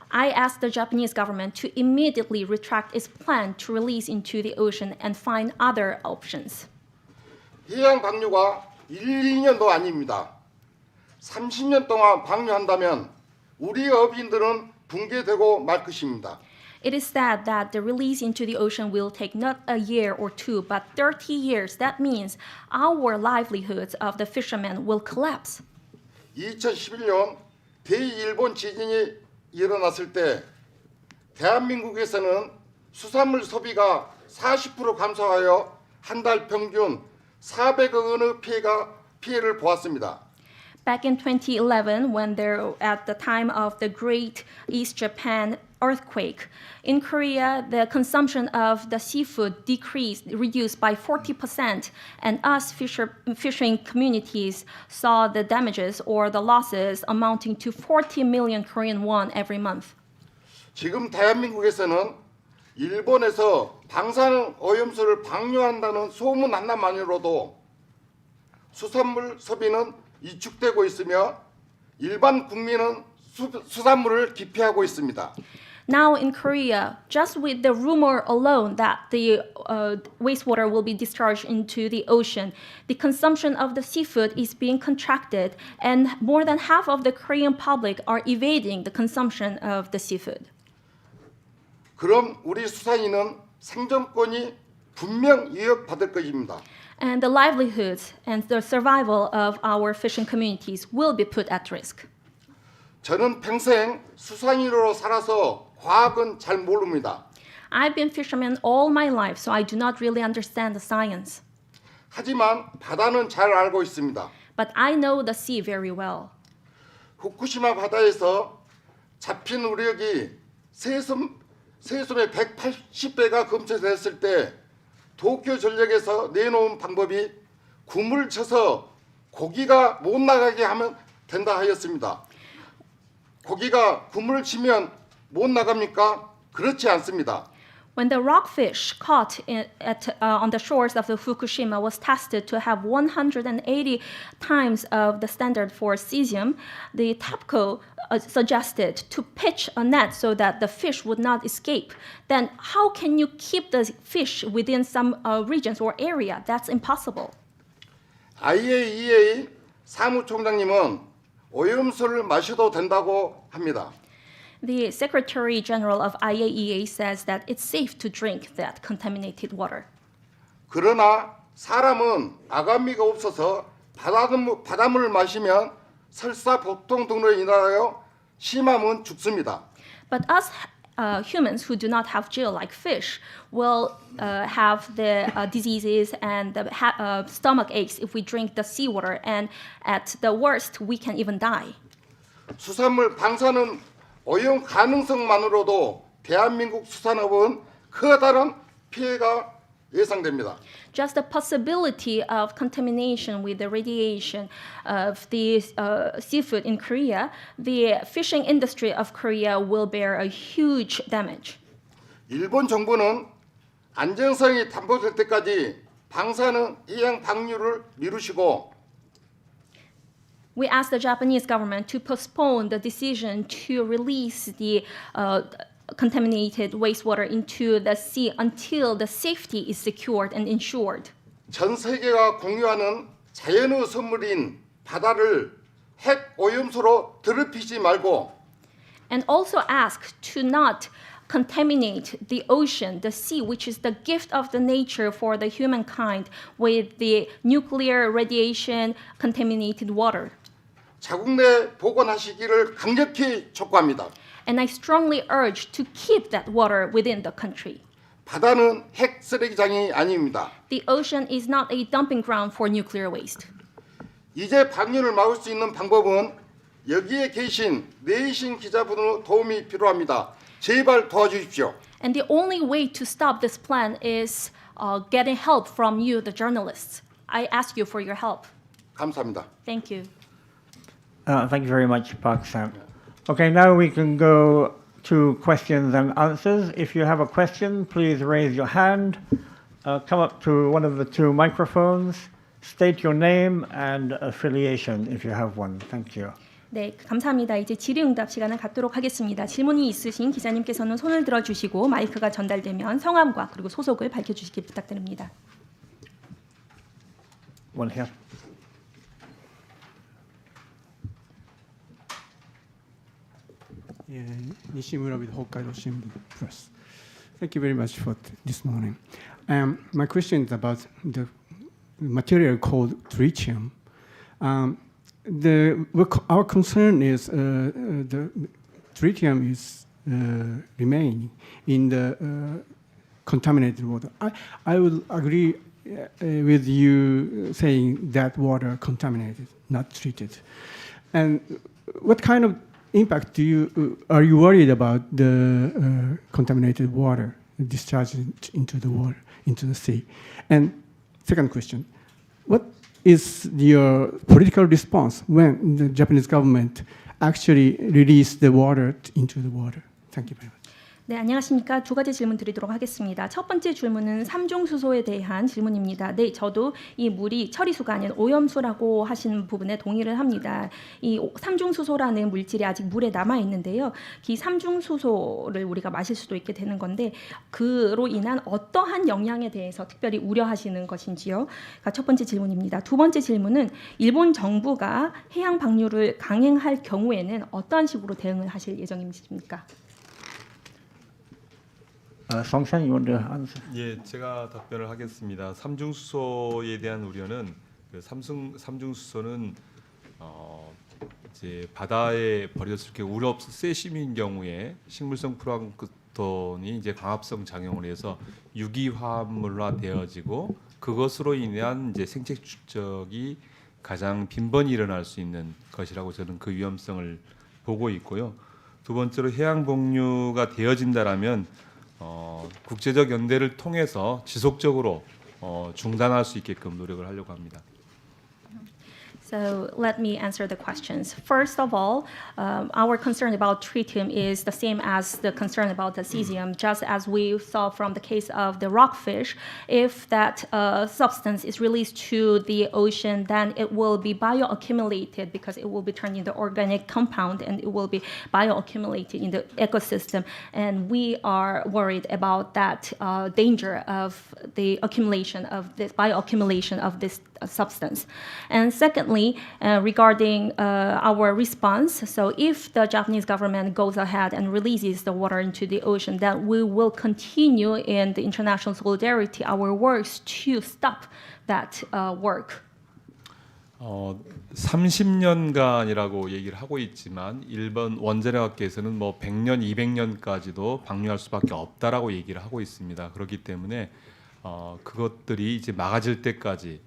I ask the Japanese government to immediately retract its plan to release into the ocean and find other options. 해양 방류가 1, 2년도 아닙니다. 30년 동안 방류한다면 우리 어민들은 붕괴되고 말 것입니다. It is said that the release into the ocean will take not a year or two, but 30 years. That means our livelihoods of the fishermen will collapse. 2011년 대일본 지진이 일어났을 때 대한민국에서는 수산물 소비가 40% 감소하여 한 달 평균 400억 원의 피해를 보았습니다. Back in 2011, when there at the time of the Great East Japan earthquake, in Korea, the consumption of the seafood reduced by 40%, and us fishing communities saw the damages or the losses amounting to 40 million Korean won every month. 지금 대한민국에서는 일본에서 방사능 오염수를 방류한다는 소문 하나만으로도 수산물 소비는 위축되고 있으며 일반 국민은 수산물을 기피하고 있습니다. Now in Korea, just with the rumor alone that the wastewater will be discharged into the ocean, the consumption of the seafood is being contracted, and more than half of the Korean public are evading the consumption of the seafood. 그럼 우리 수산인은 생존권이 분명 위협받을 것입니다. And the livelihoods and the survival of our fishing communities will be put at risk. 저는 평생 수산인으로 살아서 과학은 잘 모릅니다. I've been fisherman all my life, so I do not really understand the science. 하지만 바다는 잘 알고 있습니다. But I know the sea very well. 후쿠시마 바다에서 잡힌 우럭이 세숨의 180배가 검출됐을 때 도쿄 전력에서 내놓은 방법이 굼을 쳐서 고기가 못 나가게 하면 된다 하였습니다. 고기가 굼을 치면 못 나갑니까? 그렇지 않습니다. When the rockfish caught on the shores of the Fukushima was tested to have 180 times of the standard for cesium, the TAPCO suggested to pitch a net so that the fish would not escape. Then how can you keep the fish within some regions or area? That's impossible. IAEA 사무총장님은 오염수를 마셔도 된다고 합니다. The Secretary General of IAEA says that it's safe to drink that contaminated water. 그러나 사람은 아가미가 없어서 바닷물을 마시면 설사 보통 등으로 인하여 심하면 죽습니다. But us humans who do not have gill like fish will have the diseases and the stomach aches if we drink the seawater, and at the worst we can even die. 수산물 방사능 오염 가능성만으로도 대한민국 수산업은 커다란 피해가 예상됩니다. Just the possibility of contamination with the radiation of the seafood in Korea, the fishing industry of Korea will bear a huge damage. 일본 정부는 안전성이 담보될 때까지 방사능 해양 방류를 미루시고 We ask the Japanese government to postpone the decision to release the contaminated wastewater into the sea until the safety is secured and ensured. 전 세계가 공유하는 자연의 선물인 바다를 핵 오염수로 더럽히지 말고 And also ask to not contaminate the ocean, the sea, which is the gift of the nature for the humankind, with the nuclear radiation contaminated water. 자국 내 보관하시기를 강력히 촉구합니다. And I strongly urge to keep that water within the country. 바다는 핵 쓰레기장이 아닙니다. The ocean is not a dumping ground for nuclear waste. 이제 방류를 막을 수 있는 방법은 여기에 계신 내신 기자분의 도움이 필요합니다. 제발 도와주십시오. And the only way to stop this plan is getting help from you, the journalists. I ask you for your help. 감사합니다. Thank you. Thank you very much, Park Sam. Okay, now we can go to questions and answers. If you have a question, please raise your hand. Come up to one of the two microphones. State your name and affiliation if you have one. Thank you. 네, 감사합니다. 이제 질의응답 시간을 갖도록 하겠습니다. 질문이 있으신 기자님께서는 손을 들어주시고 마이크가 전달되면 성함과 그리고 소속을 밝혀주시기 부탁드립니다. One here. Nishimura with Hokkaido Shimbun Press. Thank you very much for this morning. My question is about the material called tritium. Our concern is the tritium is remaining in the contaminated water. I will agree with you saying that water contaminated, not treated. And what kind of impact are you worried about the contaminated water discharging into the water, into the sea? And second question, what is your political response when the Japanese government actually released the water into the water? Thank you very much. 네, 안녕하십니까. 두 가지 질문 드리도록 하겠습니다. 첫 번째 질문은 삼중수소에 대한 질문입니다. 네, 저도 이 물이 처리수가 아닌 오염수라고 하신 부분에 동의를 합니다. 이 삼중수소라는 물질이 아직 물에 남아 있는데요. 이 삼중수소를 우리가 마실 수도 있게 되는 건데 그로 인한 어떠한 영향에 대해서 특별히 우려하시는 것인지요. 첫 번째 질문입니다. 두 번째 질문은 일본 정부가 해양 방류를 강행할 경우에는 어떠한 식으로 대응을 하실 예정이십니까? Seong, you want to answer? 예, 제가 답변을 하겠습니다. 삼중수소에 대한 우려는 삼중수소는 이제 바다에 버렸을 때 우려 세심인 경우에 식물성 플랑크톤이 이제 광합성 작용을 해서 유기화합물화 되어지고 그것으로 인한 이제 생체 축적이 가장 빈번히 일어날 수 있는 것이라고 저는 그 위험성을 보고 있고요. 두 번째로 해양 복류가 되어진다라면 국제적 연대를 통해서 지속적으로 중단할 수 있게끔 노력을 하려고 합니다. So let me answer the questions. First of all, our concern about tritium is the same as the concern about the cesium. Just as we saw from the case of the rockfish, if that substance is released to the ocean, then it will be bioaccumulated because it will be turned into organic compound and it will be bioaccumulated in the ecosystem. And we are worried about that danger of the accumulation of this bioaccumulation of this substance. And secondly, regarding our response, so if the Japanese government goes ahead and releases the water into the ocean, then we will continue in the international solidarity our works to stop that work. 30년간이라고 얘기를 하고 있지만 일본 원자력학계에서는 뭐 100년, 200년까지도 방류할 수밖에 없다라고 얘기를 하고 있습니다. 그렇기 때문에 그것들이 이제 막아질 때까지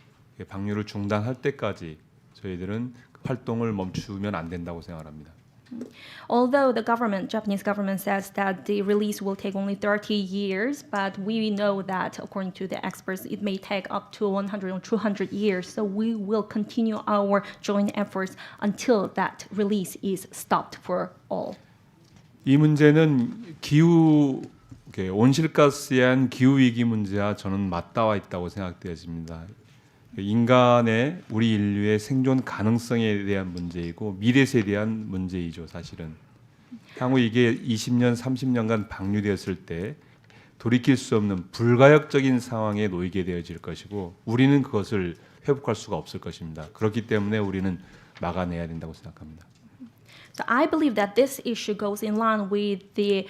방류를 중단할 때까지 저희들은 활동을 멈추면 안 된다고 생각합니다. Although the government, Japanese government says that the release will take only 30 years, but we know that according to the experts, it may take up to 100 or 200 years. So we will continue our joint efforts until that release is stopped for all. 이 문제는 기후 온실가스에 의한 기후 위기 문제와 저는 맞닿아 있다고 생각되어집니다. 인간의 우리 인류의 생존 가능성에 대한 문제이고 미래세에 대한 문제이죠. 사실은 향후 이게 20년, 30년간 방류되었을 때 돌이킬 수 없는 불가역적인 상황에 놓이게 되어질 것이고 우리는 그것을 회복할 수가 없을 것입니다. 그렇기 때문에 우리는 막아내야 된다고 생각합니다. So I believe that this issue goes in line with the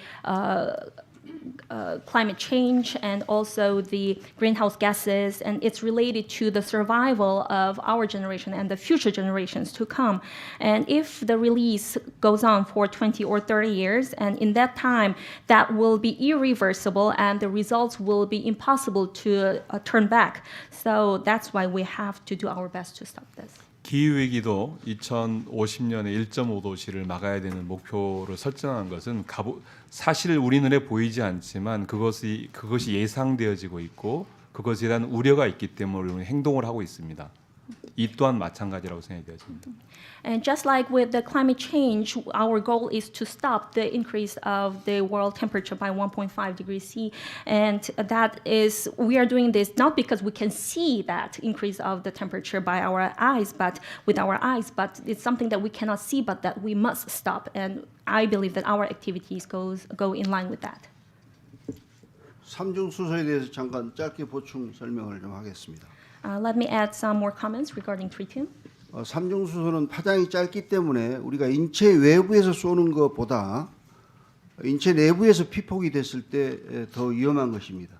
climate change and also the greenhouse gases, and it's related to the survival of our generation and the future generations to come. And if the release goes on for 20 or 30 years, and in that time, that will be irreversible and the results will be impossible to turn back. So that's why we have to do our best to stop this. 기후위기도 2050년에 1.5도씨를 막아야 되는 목표를 설정한 것은 사실 우리 눈에 보이지 않지만 그것이 예상되어지고 있고 그것에 대한 우려가 있기 때문에 우리는 행동을 하고 있습니다. 이 또한 마찬가지라고 생각이 되어집니다. And just like with the climate change, our goal is to stop the increase of the world temperature by 1.5 degrees C. And that is, we are doing this not because we can see that increase of the temperature by our eyes, but with our eyes, but it's something that we cannot see, but that we must stop. And I believe that our activities go in line with that. 삼중수소에 대해서 잠깐 짧게 보충 설명을 좀 하겠습니다. Let me add some more comments regarding tritium. 삼중수소는 파장이 짧기 때문에 우리가 인체 외부에서 쏘는 것보다 인체 내부에서 피폭이 됐을 때 더 위험한 것입니다.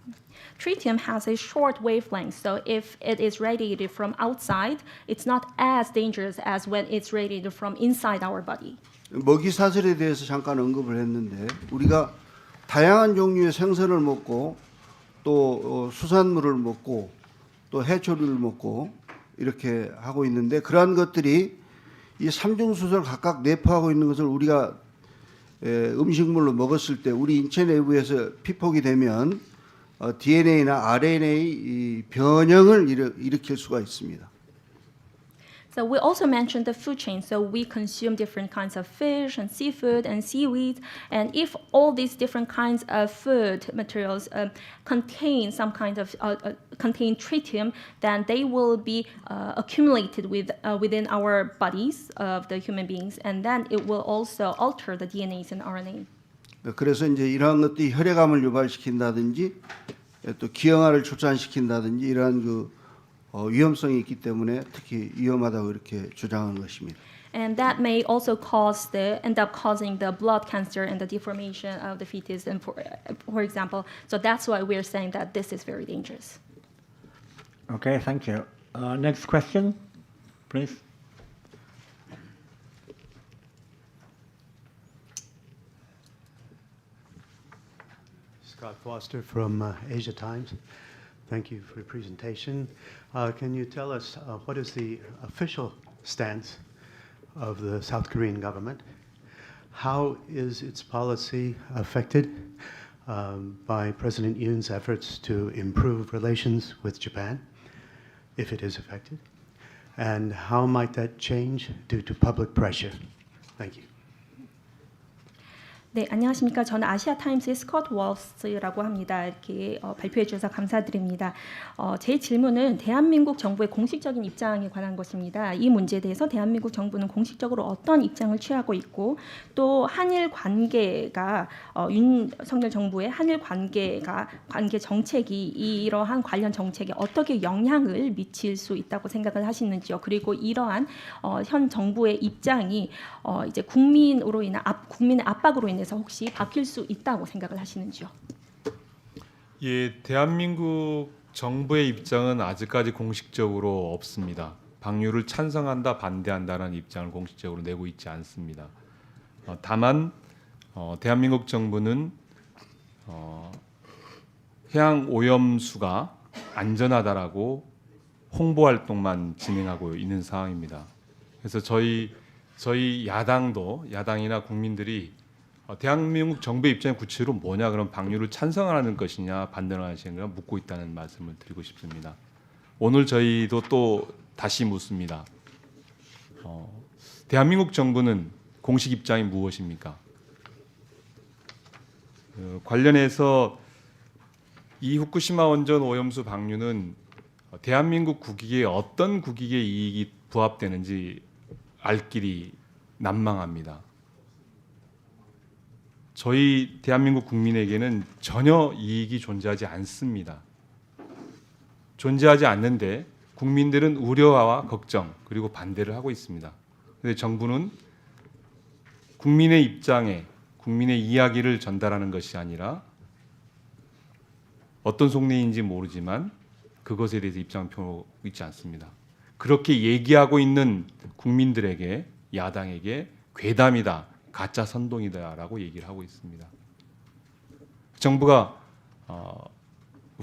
Tritium has a short wavelength, so if it is radiated from outside, it's not as dangerous as when it's radiated from inside our body. 먹이 사슬에 대해서 잠깐 언급을 했는데 우리가 다양한 종류의 생선을 먹고 또 수산물을 먹고 또 해초류를 먹고 이렇게 하고 있는데 그러한 것들이 이 삼중수소를 각각 내포하고 있는 것을 우리가 음식물로 먹었을 때 우리 인체 내부에서 피폭이 되면 DNA나 RNA 변형을 일으킬 수가 있습니다. So we also mentioned the food chain. So we consume different kinds of fish and seafood and seaweed. And if all these different kinds of food materials contain some kind of contain tritium, then they will be accumulated within our bodies of the human beings, and then it will also alter the DNAs and RNA. 그래서 이제 이러한 것들이 혈액암을 유발시킨다든지 또 기형아를 출산시킨다든지 이러한 그 위험성이 있기 때문에 특히 위험하다고 이렇게 주장하는 것입니다. And that may also end up causing the blood cancer and the deformation of the fetus, and for example. So that's why we're saying that this is very dangerous. Okay, thank you. Next question, please. Scott Foster from Asia Times. Thank you for your presentation. Can you tell us what is the official stance of the South Korean government? How is its policy affected by President Yoon's efforts to improve relations with Japan, if it is affected? And how might that change due to public pressure? Thank you. 네, 안녕하십니까. 저는 아시아타임스의 스콧 월스라고 합니다. 이렇게 발표해 주셔서 감사드립니다. 제 질문은 대한민국 정부의 공식적인 입장에 관한 것입니다. 이 문제에 대해서 대한민국 정부는 공식적으로 어떤 입장을 취하고 있고, 또 한일 관계가 윤석열 정부의 한일 관계 정책이 이러한 관련 정책에 어떻게 영향을 미칠 수 있다고 생각을 하시는지요. 그리고 이러한 현 정부의 입장이 이제 국민의 압박으로 인해서 혹시 바뀔 수 있다고 생각을 하시는지요? 예, 대한민국 정부의 입장은 아직까지 공식적으로 없습니다. 방류를 찬성한다, 반대한다는 입장을 공식적으로 내고 있지 않습니다. 다만 대한민국 정부는 해양 오염수가 안전하다라고 홍보 활동만 진행하고 있는 상황입니다. 그래서 저희 야당이나 국민들이 대한민국 정부의 입장이 구체적으로 뭐냐, 그럼 방류를 찬성하는 것이냐 반대하는 것이냐 묻고 있다는 말씀을 드리고 싶습니다. 오늘 저희도 또 다시 묻습니다. 대한민국 정부는 공식 입장이 무엇입니까? 관련해서 이 후쿠시마 원전 오염수 방류는 대한민국 국익에 어떤 국익의 이익이 부합되는지 알 길이 난망합니다. 저희 대한민국 국민에게는 전혀 이익이 존재하지 않습니다. 존재하지 않는데 국민들은 우려와 걱정 그리고 반대를 하고 있습니다. 그런데 정부는 국민의 입장에 국민의 이야기를 전달하는 것이 아니라 어떤 속내인지 모르지만 그것에 대해서 입장을 펴고 있지 않습니다. 그렇게 얘기하고 있는 국민들에게, 야당에게 괴담이다, 가짜 선동이다라고 얘기를 하고 있습니다. 정부가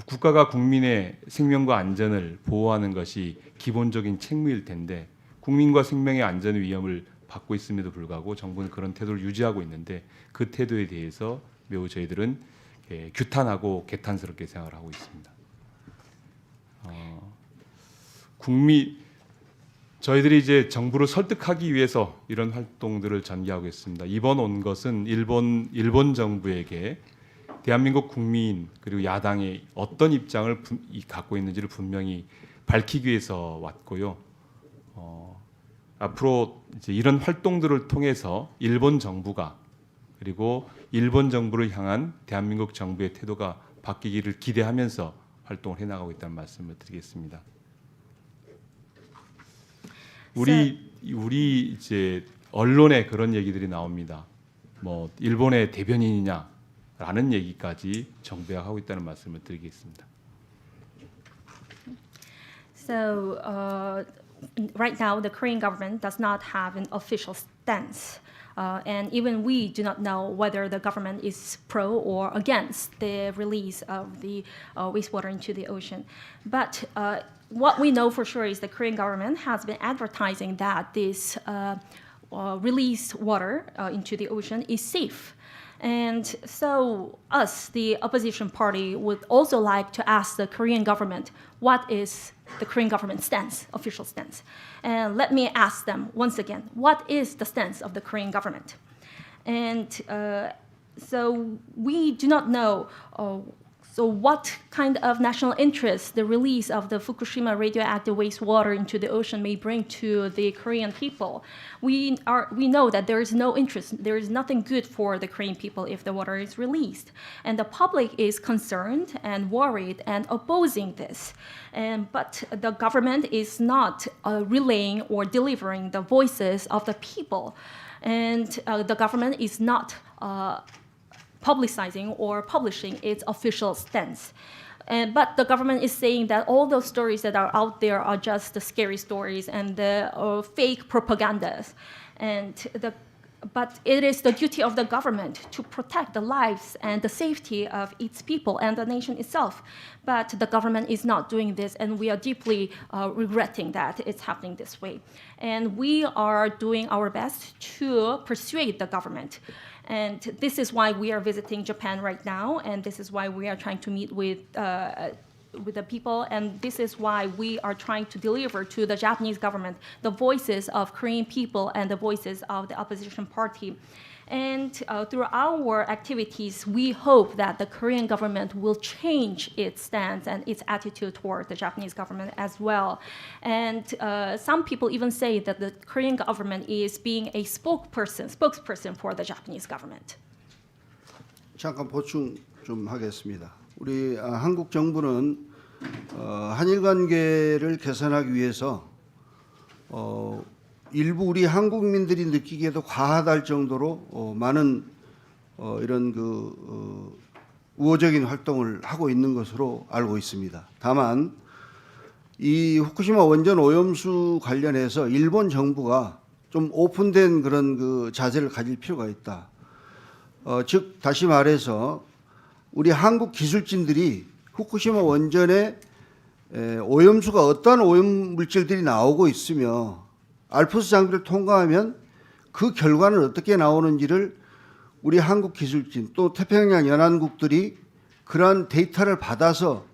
국가가 국민의 생명과 안전을 보호하는 것이 기본적인 책무일 텐데 국민과 생명의 안전 위험을 받고 있음에도 불구하고 정부는 그런 태도를 유지하고 있는데 그 태도에 대해서 매우 저희들은 규탄하고 개탄스럽게 생각을 하고 있습니다. 저희들이 이제 정부를 설득하기 위해서 이런 활동들을 전개하고 있습니다. 이번 온 것은 일본 정부에게 대한민국 국민 그리고 야당의 어떤 입장을 갖고 있는지를 분명히 밝히기 위해서 왔고요. 앞으로 이제 이런 활동들을 통해서 일본 정부가 그리고 일본 정부를 향한 대한민국 정부의 태도가 바뀌기를 기대하면서 활동을 해나가고 있다는 말씀을 드리겠습니다. 우리 이제 언론에 그런 얘기들이 나옵니다. 뭐 일본의 대변인이냐라는 얘기까지 정부가 하고 있다는 말씀을 드리겠습니다. So right now, the Korean government does not have an official stance. And even we do not know whether the government is pro or against the release of the wastewater into the ocean. But what we know for sure is the Korean government has been advertising that this released water into the ocean is safe. And so us, the opposition party, would also like to ask the Korean government, what is the Korean government's stance, official stance? And let me ask them once again, what is the stance of the Korean government? And so we do not know so what kind of national interest the release of the Fukushima radioactive wastewater into the ocean may bring to the Korean people. We know that there is no interest, there is nothing good for the Korean people if the water is released. And the public is concerned and worried and opposing this. But the government is not relaying or delivering the voices of the people. And the government is not publicizing or publishing its official stance. But the government is saying that all those stories that are out there are just the scary stories and the fake propagandas. But it is the duty of the government to protect the lives and the safety of its people and the nation itself. But the government is not doing this, and we are deeply regretting that it's happening this way. And we are doing our best to persuade the government. And this is why we are visiting Japan right now, and this is why we are trying to meet with the people, and this is why we are trying to deliver to the Japanese government the voices of Korean people and the voices of the opposition party. And through our activities, we hope that the Korean government will change its stance and its attitude toward the Japanese government as well. And some people even say that the Korean government is being a spokesperson for the Japanese government. 잠깐 보충 좀 하겠습니다. 우리 한국 정부는 한일 관계를 개선하기 위해서 일부 우리 한국민들이 느끼기에도 과하다 할 정도로 많은 이런 우호적인 활동을 하고 있는 것으로 알고 있습니다. 다만 이 후쿠시마 원전 오염수 관련해서 일본 정부가 좀 오픈된 그런 자세를 가질 필요가 있다. 즉 다시 말해서 우리 한국 기술진들이 후쿠시마 원전에 오염수가 어떠한 오염 물질들이 나오고 있으며 알프스 장비를 통과하면 그 결과는 어떻게 나오는지를 우리 한국 기술진 또 태평양 연안국들이 그러한 데이터를 받아서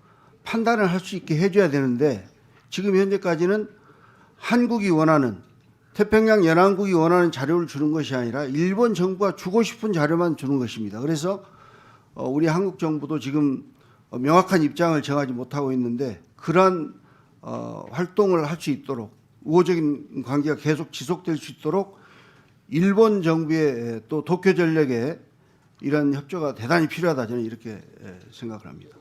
판단을 할 수 있게 해줘야 되는데 지금 현재까지는 한국이 원하는 태평양 연안국이 원하는 자료를 주는 것이 아니라 일본 정부가 주고 싶은 자료만 주는 것입니다. 그래서 우리 한국 정부도 지금 명확한 입장을 정하지 못하고 있는데 그러한 활동을 할 수 있도록 우호적인 관계가 계속 지속될 수 있도록 일본 정부의 또 도쿄전력의 이런 협조가 대단히 필요하다 저는 이렇게 생각을 합니다.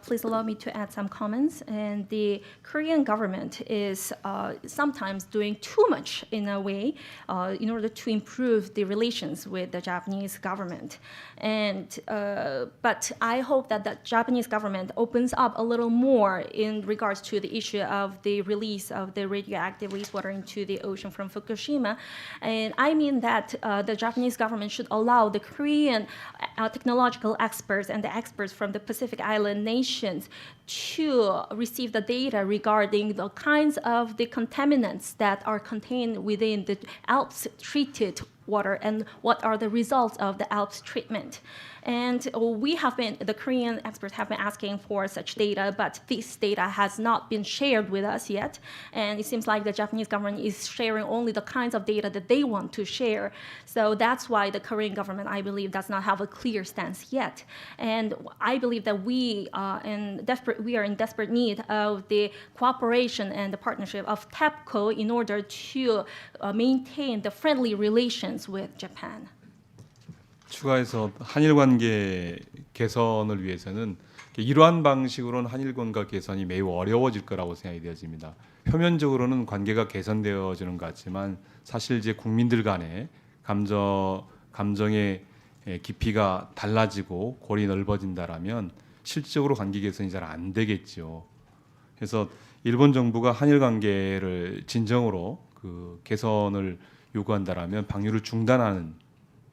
Please allow me to add some comments. And the Korean government is sometimes doing too much in a way in order to improve the relations with the Japanese government. But I hope that the Japanese government opens up a little more in regards to the issue of the release of the radioactive wastewater into the ocean from Fukushima. And I mean that the Japanese government should allow the Korean technological experts and the experts from the Pacific Island nations to receive the data regarding the kinds of the contaminants that are contained within the Alps treated water and what are the results of the Alps treatment. And the Korean experts have been asking for such data, but this data has not been shared with us yet. And it seems like the Japanese government is sharing only the kinds of data that they want to share. So that's why the Korean government, I believe, does not have a clear stance yet. And I believe that we are in desperate need of the cooperation and the partnership of TEPCO in order to maintain the friendly relations with Japan. 추가해서 한일 관계 개선을 위해서는 이러한 방식으로는 한일 관계 개선이 매우 어려워질 거라고 생각이 되어집니다. 표면적으로는 관계가 개선되어지는 것 같지만 사실 이제 국민들 간의 감정의 깊이가 달라지고 골이 넓어진다라면 실질적으로 관계 개선이 잘 안 되겠죠. 그래서 일본 정부가 한일 관계를 진정으로 개선을 요구한다라면 방류를 중단하는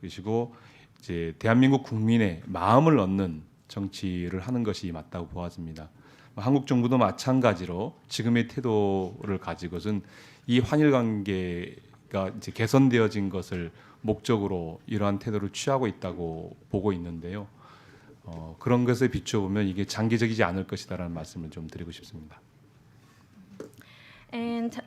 것이고 이제 대한민국 국민의 마음을 얻는 정치를 하는 것이 맞다고 보아집니다. 한국 정부도 마찬가지로 지금의 태도를 가지고선 이 한일 관계가 이제 개선되어진 것을 목적으로 이러한 태도를 취하고 있다고 보고 있는데요. 그런 것에 비추어 보면 이게 장기적이지 않을 것이다라는 말씀을 좀 드리고 싶습니다. And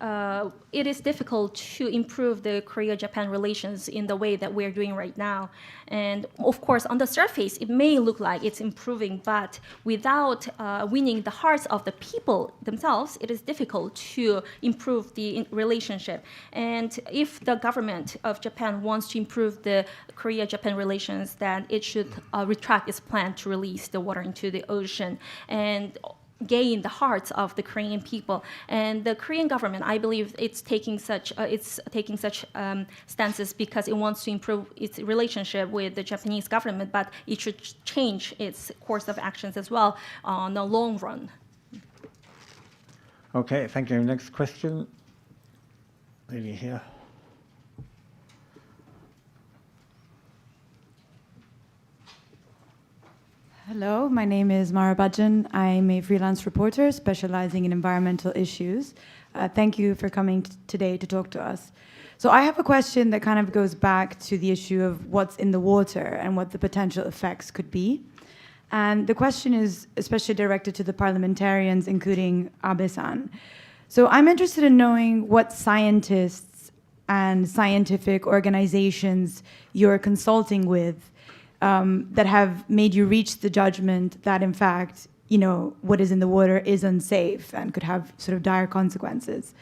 it is difficult to improve the Korea-Japan relations in the way that we're doing right now. And of course, on the surface, it may look like it's improving, but without winning the hearts of the people themselves, it is difficult to improve the relationship. And if the government of Japan wants to improve the Korea-Japan relations, then it should retract its plan to release the water into the ocean and gain the hearts of the Korean people. And the Korean government, I believe, it's taking such stances because it wants to improve its relationship with the Japanese government, but it should change its course of actions as well on the long run. Okay, thank you. Next question. Lady here. Hello, my name is Mara Bhajan. I'm a freelance reporter specializing in environmental issues. Thank you for coming today to talk to us. So I have a question that kind of goes back to the issue of what's in the water and what the potential effects could be. And the question is especially directed to the parliamentarians, including Abe-san. So I'm interested in knowing what scientists and scientific organizations you're consulting with that have made you reach the judgment that, in fact, what is in the water is unsafe and could have sort of dire consequences.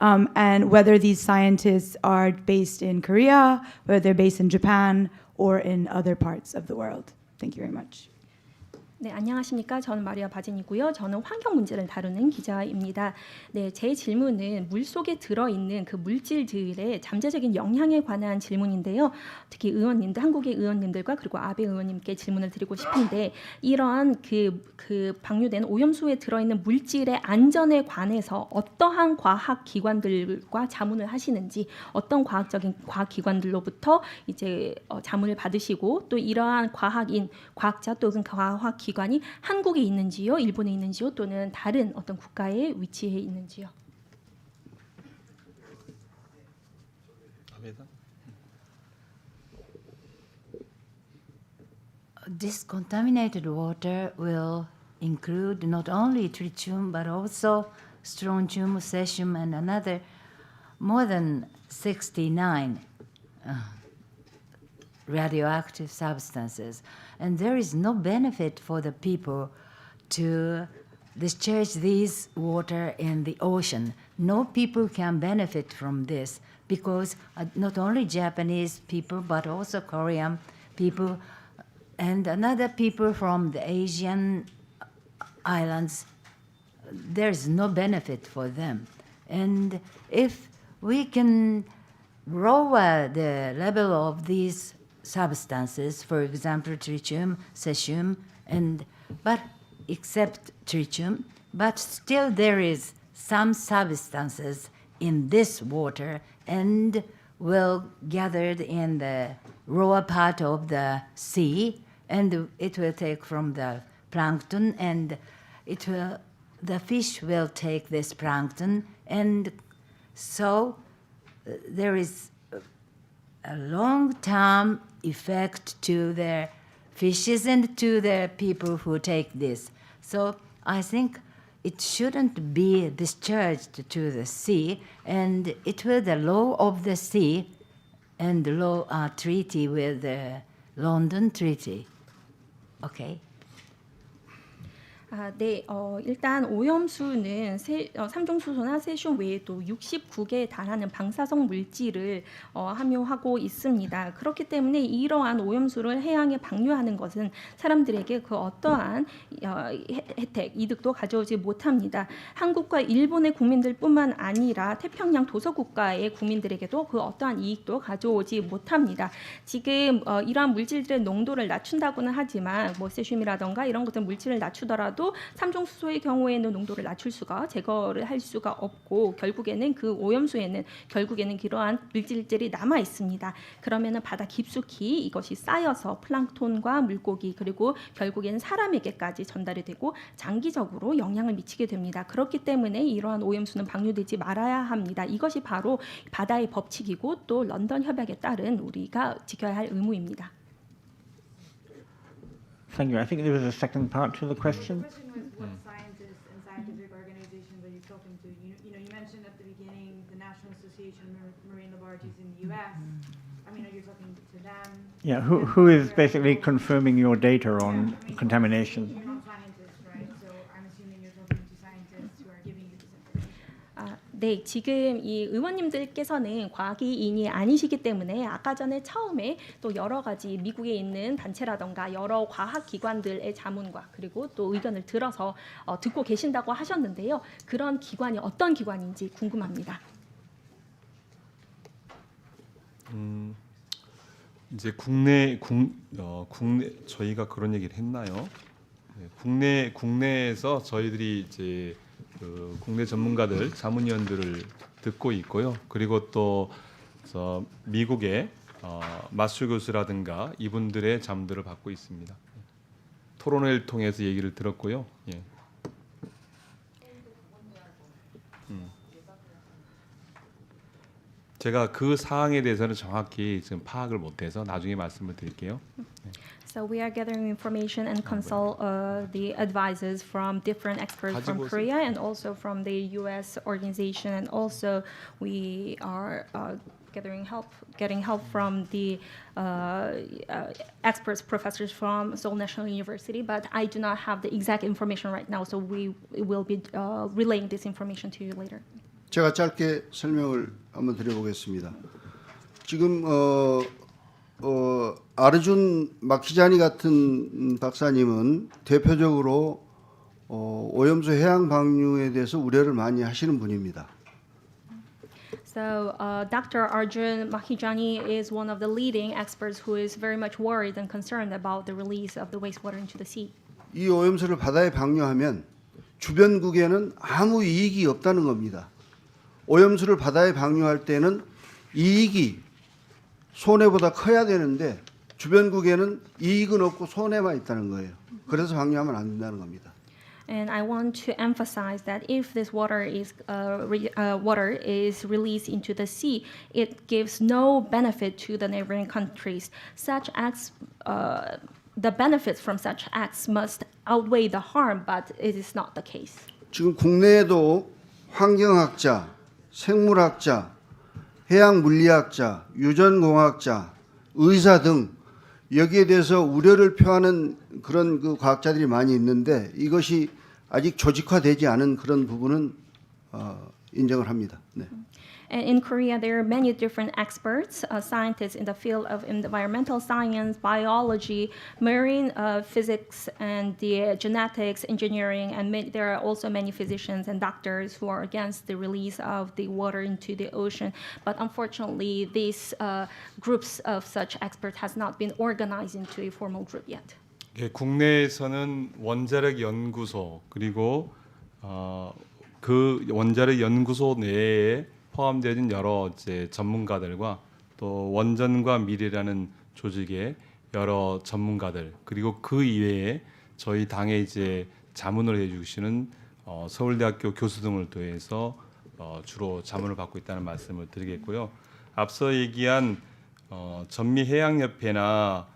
And whether these scientists are based in Korea, whether they're based in Japan, or in other parts of the world. Thank you very much. 네, 안녕하십니까? 저는 마리아 바진이고요. 저는 환경 문제를 다루는 기자입니다. 네, 제 질문은 물속에 들어있는 그 물질들의 잠재적인 영향에 관한 질문인데요. 특히 의원님들, 한국의 의원님들과 그리고 아베 의원님께 질문을 드리고 싶은데 이러한 그 방류된 오염수에 들어있는 물질의 안전에 관해서 어떠한 과학 기관들과 자문을 하시는지, 어떤 과학 기관들로부터 이제 자문을 받으시고 또 이러한 과학자 또는 과학 기관이 한국에 있는지요, 일본에 있는지요, 또는 다른 어떤 국가에 위치해 있는지요. This contaminated water will include not only tritium but also strontium, cesium, and another more than 69 radioactive substances. And there is no benefit for the people to discharge these water in the ocean. No people can benefit from this because not only Japanese people but also Korean people and another people from the Asian islands, there's no benefit for them. And if we can lower the level of these substances, for example, tritium, cesium, but except tritium, but still there is some substances in this water and will gathered in the lower part of the sea, and it will take from the plankton, and the fish will take this plankton, and so there is a long-term effect to the fishes and to the people who take this. So I think it shouldn't be discharged to the sea, and it will the law of the sea and the law treaty with the London Treaty. Okay. 네, 일단 오염수는 삼중수소나 세슘 외에도 69개에 달하는 방사성 물질을 함유하고 있습니다. 그렇기 때문에 이러한 오염수를 해양에 방류하는 것은 사람들에게 그 어떠한 혜택, 이득도 가져오지 못합니다. 한국과 일본의 국민들뿐만 아니라 태평양 도서국가의 국민들에게도 그 어떠한 이익도 가져오지 못합니다. 지금 이러한 물질들의 농도를 낮춘다고는 하지만 세슘이라던가 이런 것들 물질을 낮추더라도 또 삼중 수소의 경우에는 농도를 낮출 수가 제거를 할 수가 없고 결국에는 그 오염수에는 결국에는 그러한 물질들이 남아 있습니다. 그러면은 바다 깊숙이 이것이 쌓여서 플랑크톤과 물고기 그리고 결국에는 사람에게까지 전달이 되고 장기적으로 영향을 미치게 됩니다. 그렇기 때문에 이러한 오염수는 방류되지 말아야 합니다. 이것이 바로 바다의 법칙이고 또 런던 협약에 따른 우리가 지켜야 할 의무입니다. Thank you. I think there was a second part to the question. The question was what scientists and scientific organizations are you talking to? You mentioned at the beginning the National Association of Marine Laboratories in the U.S. I mean, are you talking to them? Yeah, who is basically confirming your data on contamination? You're not scientists, right? So I'm assuming you're talking to scientists who are giving you this information. 네, 지금 이 의원님들께서는 과학인이 아니시기 때문에 아까 전에 처음에 또 여러 가지 미국에 있는 단체라던가 여러 과학기관들의 자문과 그리고 또 의견을 들어서 듣고 계신다고 하셨는데요. 그런 기관이 어떤 기관인지 궁금합니다. 이제 국내 저희가 그런 얘기를 했나요? 네, 국내에서 저희들이 이제 그 국내 전문가들, 자문위원들을 듣고 있고요. 그리고 또 미국의 마슈 교수라든가 이분들의 자문들을 받고 있습니다. 토론회를 통해서 얘기를 들었고요. 예. 제가 그 사항에 대해서는 정확히 지금 파악을 못해서 나중에 말씀을 드릴게요. So we are gathering information and consult the advisors from different experts from Korea and also from the U.S. organization, and also we are getting help from the experts, professors from Seoul National University. But I do not have the exact information right now, so we will be relaying this information to you later. 제가 짧게 설명을 한번 드려보겠습니다. 지금 아르준 마키자니 같은 박사님은 대표적으로 오염수 해양 방류에 대해서 우려를 많이 하시는 분입니다. So Dr. Arjun Mahijani is one of the leading experts who is very much worried and concerned about the release of the wastewater into the sea. 이 오염수를 바다에 방류하면 주변국에는 아무 이익이 없다는 겁니다. 오염수를 바다에 방류할 때는 이익이 손해보다 커야 되는데 주변국에는 이익은 없고 손해만 있다는 거예요. 그래서 방류하면 안 된다는 겁니다. And I want to emphasize that if this water is released into the sea, it gives no benefit to the neighboring countries. Such acts, the benefits from such acts must outweigh the harm, but it is not the case. 지금 국내에도 환경학자, 생물학자, 해양물리학자, 유전공학자, 의사 등 여기에 대해서 우려를 표하는 그런 그 과학자들이 많이 있는데 이것이 아직 조직화되지 않은 그런 부분은 인정을 합니다. 네. And in Korea, there are many different experts, scientists in the field of environmental science, biology, marine physics, and the genetics, engineering, and there are also many physicians and doctors who are against the release of the water into the ocean. But unfortunately, these groups of such experts has not been organized into a formal group yet. 예, 국내에서는 원자력 연구소 그리고 그 원자력 연구소 내에 포함되어 여러 이제 전문가들과 또 원전과 미래라는 조직의 여러 전문가들 그리고 그 이외에 저희 당에 이제 자문을 해주시는 서울대학교 교수 등을 통해서 주로 자문을 받고 있다는 말씀을 드리겠고요. 앞서 얘기한 전미해양협회나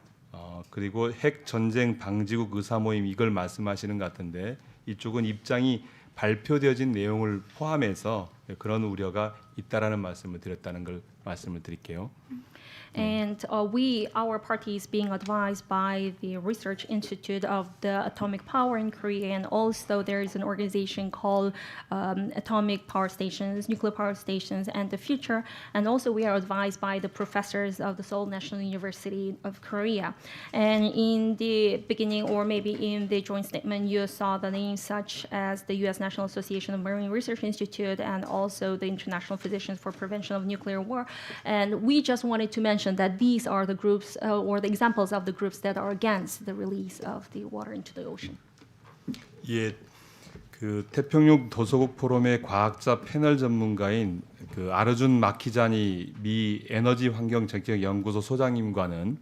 그리고 핵 전쟁 방지국 의사 모임 이걸 말씀하시는 것 같은데 이쪽은 입장이 발표되어진 내용을 포함해서 그런 우려가 있다라는 말씀을 드렸다는 걸 말씀을 드릴게요. And our party is being advised by the Research Institute of the Atomic Power in Korea, and also there is an organization called Atomic Power Stations, Nuclear Power Stations, and the Future. And also we are advised by the professors of the Seoul National University of Korea. And in the beginning, or maybe in the joint statement, you saw the names such as the U.S. National Association of Marine Research Institute, and also the International Physicians for Prevention of Nuclear War. And we just wanted to mention that these are the groups or the examples of the groups that are against the release of the water into the ocean. 예, 그 태평양 도서국 포럼의 과학자 패널 전문가인 그 아르준 마키자니 미 에너지 환경 정책 연구소 소장님과는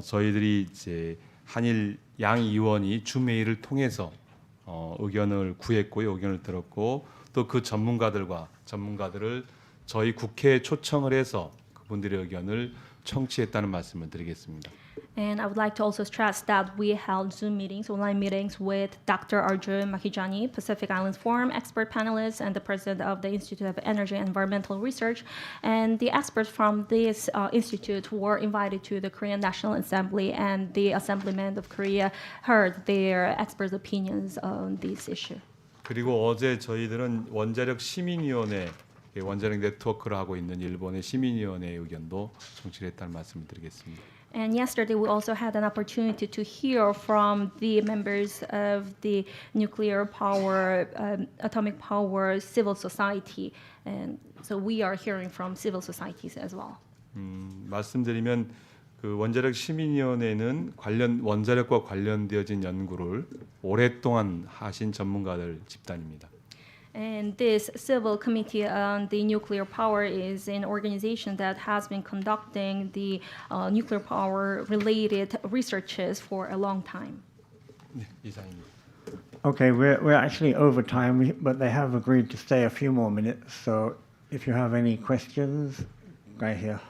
저희들이 이제 한일 양 의원이 주메일을 통해서 의견을 구했고요, 의견을 들었고 또 그 전문가들을 저희 국회에 초청을 해서 그분들의 의견을 청취했다는 말씀을 드리겠습니다. And I would like to also stress that we held Zoom meetings, online meetings with Dr. Arjun Makijani, Pacific Islands Forum expert panelist and the president of the Institute of Energy and Environmental Research. And the experts from this institute were invited to the Korean National Assembly, and the Assemblymen of Korea heard their expert opinions on this issue. 그리고 어제 저희들은 원자력 시민위원회 원자력 네트워크를 하고 있는 일본의 시민위원회의 의견도 청취를 했다는 말씀을 드리겠습니다. And yesterday we also had an opportunity to hear from the members of the nuclear power, atomic power civil society, and so we are hearing from civil societies as well. 말씀드리면 그 원자력 시민위원회는 원자력과 관련되어진 연구를 오랫동안 하신 전문가들 집단입니다. And this civil committee on the nuclear power is an organization that has been conducting the nuclear power related researches for a long time. 네, 이상입니다. Okay, we're actually over time, but they have agreed to stay a few more minutes. So if you have any questions, right here.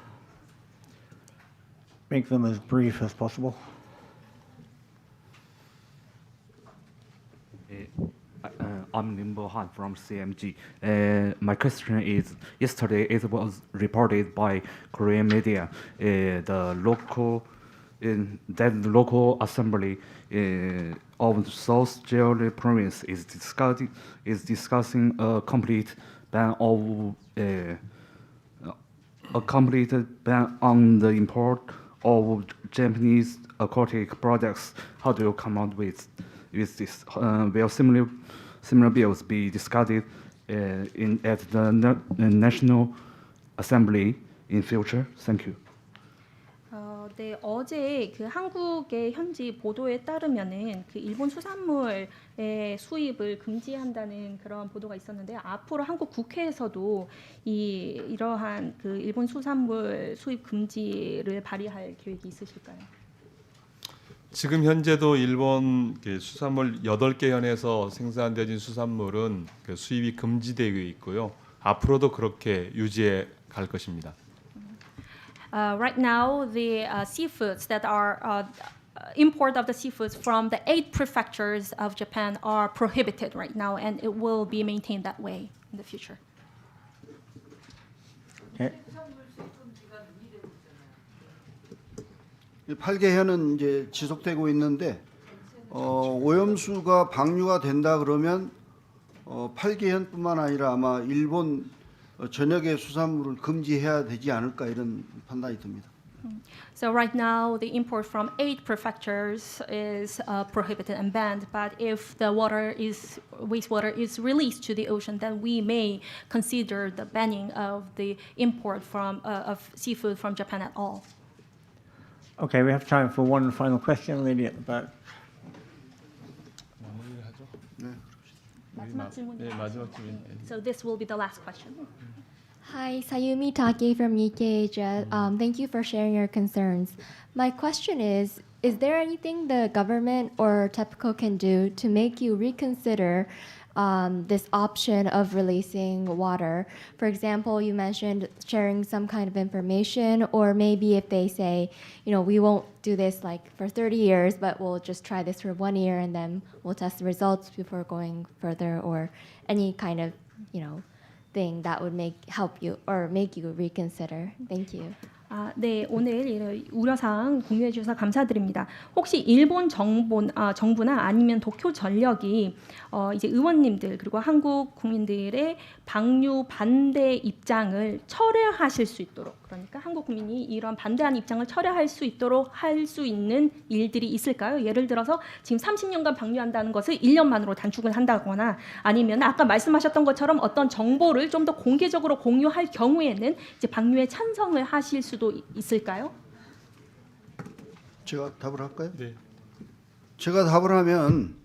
Make them as brief as possible. I'm Yeonhwan from CMG. My question is: yesterday it was reported by Korean media the local assembly of South Jeolla province is discussing a complete ban on the import of Japanese aquatic products. How do you come out with this? Will similar bills be discussed at the National Assembly in future? Thank you. 네, 어제 그 한국의 현지 보도에 따르면은 그 일본 수산물의 수입을 금지한다는 그런 보도가 있었는데요. 앞으로 한국 국회에서도 이러한 그 일본 수산물 수입 금지를 발의할 계획이 있으실까요? 지금 현재도 일본 수산물 8개 현에서 생산되어진 수산물은 수입이 금지되어 있고요. 앞으로도 그렇게 유지해 갈 것입니다. Right now, the seafoods that are import of the seafoods from the 8 prefectures of Japan are prohibited right now, and it will be maintained that way in the future. Okay. 8개현은 이제 지속되고 있는데 오염수가 방류가 된다 그러면 8개현뿐만 아니라 아마 일본 전역의 수산물을 금지해야 되지 않을까 이런 판단이 듭니다. So right now, the import from 8 prefectures is prohibited and banned. But if the wastewater is released to the ocean, then we may consider the banning of the import of seafood from Japan at all. Okay, we have time for one final question, lady at the back. So this will be the last question. Hi, Sayumi Take from Nikkei Asia. Thank you for sharing your concerns. My question is there anything the government or TEPCO can do to make you reconsider this option of releasing water? For example, you mentioned sharing some kind of information, or maybe if they say, we won't do this like for 30 years, but we'll just try this for 1 year and then we'll test the results before going further, or any kind of, thing that would make you reconsider. Thank you. 네, 오늘 우려사항 공유해 주셔서 감사드립니다. 혹시 일본 정부나 아니면 도쿄 전력이 이제 의원님들 그리고 한국 국민들의 방류 반대 입장을 철회하실 수 있도록, 그러니까 한국 국민이 이런 반대하는 입장을 철회할 수 있도록 할 수 있는 일들이 있을까요? 예를 들어서 지금 30년간 방류한다는 것을 1년 만으로 단축을 한다거나, 아니면 아까 말씀하셨던 것처럼 어떤 정보를 좀 더 공개적으로 공유할 경우에는 이제 방류에 찬성을 하실 수도 있을까요? 제가 답을 할까요? 네. 제가 답을 하면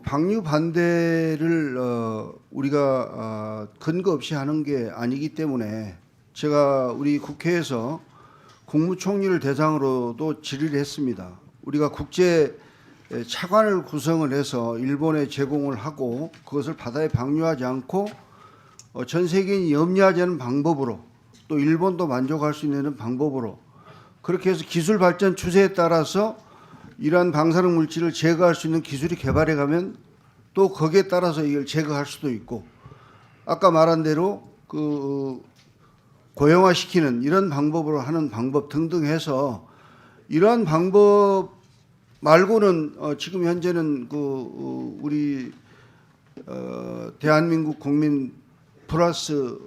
방류 반대를 우리가 근거 없이 하는 게 아니기 때문에 제가 우리 국회에서 국무총리를 대상으로도 질의를 했습니다. 우리가 국제 차관을 구성을 해서 일본에 제공을 하고 그것을 바다에 방류하지 않고 전 세계인이 염려하지 않는 방법으로 또 일본도 만족할 수 있는 방법으로 그렇게 해서 기술 발전 추세에 따라서 이러한 방사능 물질을 제거할 수 있는 기술이 개발해 가면 또 거기에 따라서 이걸 제거할 수도 있고 아까 말한 대로 그 고형화시키는 이런 방법으로 하는 방법 등등 해서 이러한 방법 말고는 지금 현재는 그 우리 대한민국 국민 플러스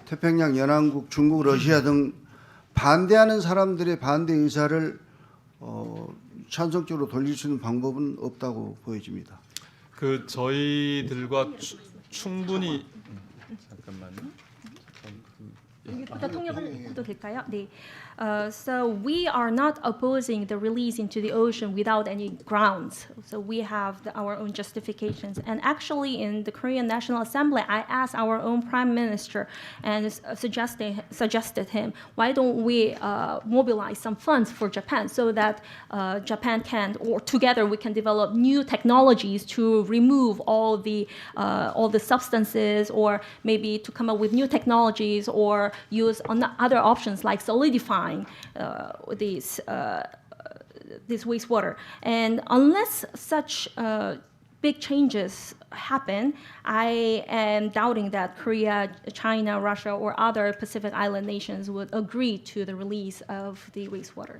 태평양 연안국 중국 러시아 등 반대하는 사람들의 반대 의사를 찬성적으로 돌릴 수 있는 방법은 없다고 보여집니다. 그 저희들과 충분히 잠깐만요. 여기부터 통역을 해도 될까요? 네. So we are not opposing the release into the ocean without any grounds. So we have our own justifications. And actually, in the Korean National Assembly, I asked our own Prime Minister and suggested him, why don't we mobilize some funds for Japan so that Japan can, or together we can develop new technologies to remove all the substances, or maybe to come up with new technologies, or use other options like solidifying this wastewater. And unless such big changes happen, I am doubting that Korea, China, Russia, or other Pacific Island nations would agree to the release of the wastewater.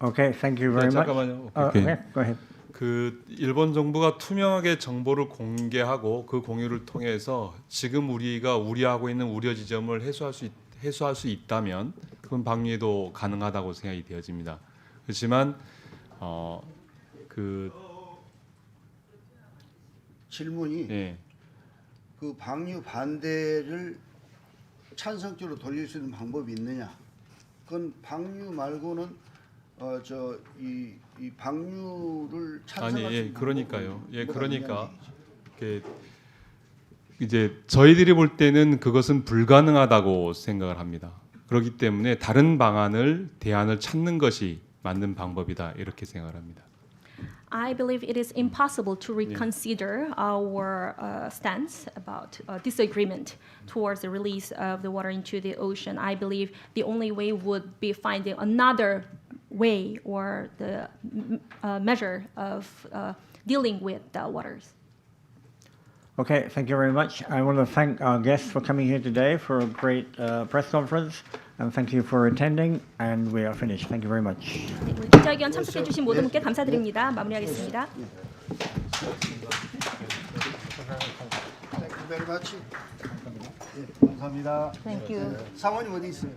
Okay, thank you very much. 잠깐만요. Okay, go ahead. 그 일본 정부가 투명하게 정보를 공개하고 그 공유를 통해서 지금 우리가 우려하고 있는 우려 지점을 해소할 수 있다면 그건 방류도 가능하다고 생각이 되어집니다. 그렇지만 그 질문이 예. 그 방류 반대를 찬성적으로 돌릴 수 있는 방법이 있느냐? 그건 방류 말고는 이 방류를 찬성할 아니 수 있는 그러니까요. 예, 뭐가 그러니까 있냐는 이제 저희들이 볼 때는 그것은 불가능하다고 생각을 합니다. 그렇기 때문에 다른 대안을 찾는 것이 맞는 방법이다 이렇게 생각을 합니다. I believe it is impossible to reconsider our stance about disagreement towards the release of the water into the ocean. I believe the only way would be finding another way or the measure of dealing with the waters. Okay, thank you very much. I want to thank our guests for coming here today for a great press conference, and thank you for attending, and we are finished. Thank you very much. 네, 오늘 기자회견 참석해 주신 모든 분께 감사드립니다. 마무리하겠습니다. Thank you very much. 감사합니다. Thank you. 사모님 어디 있어요?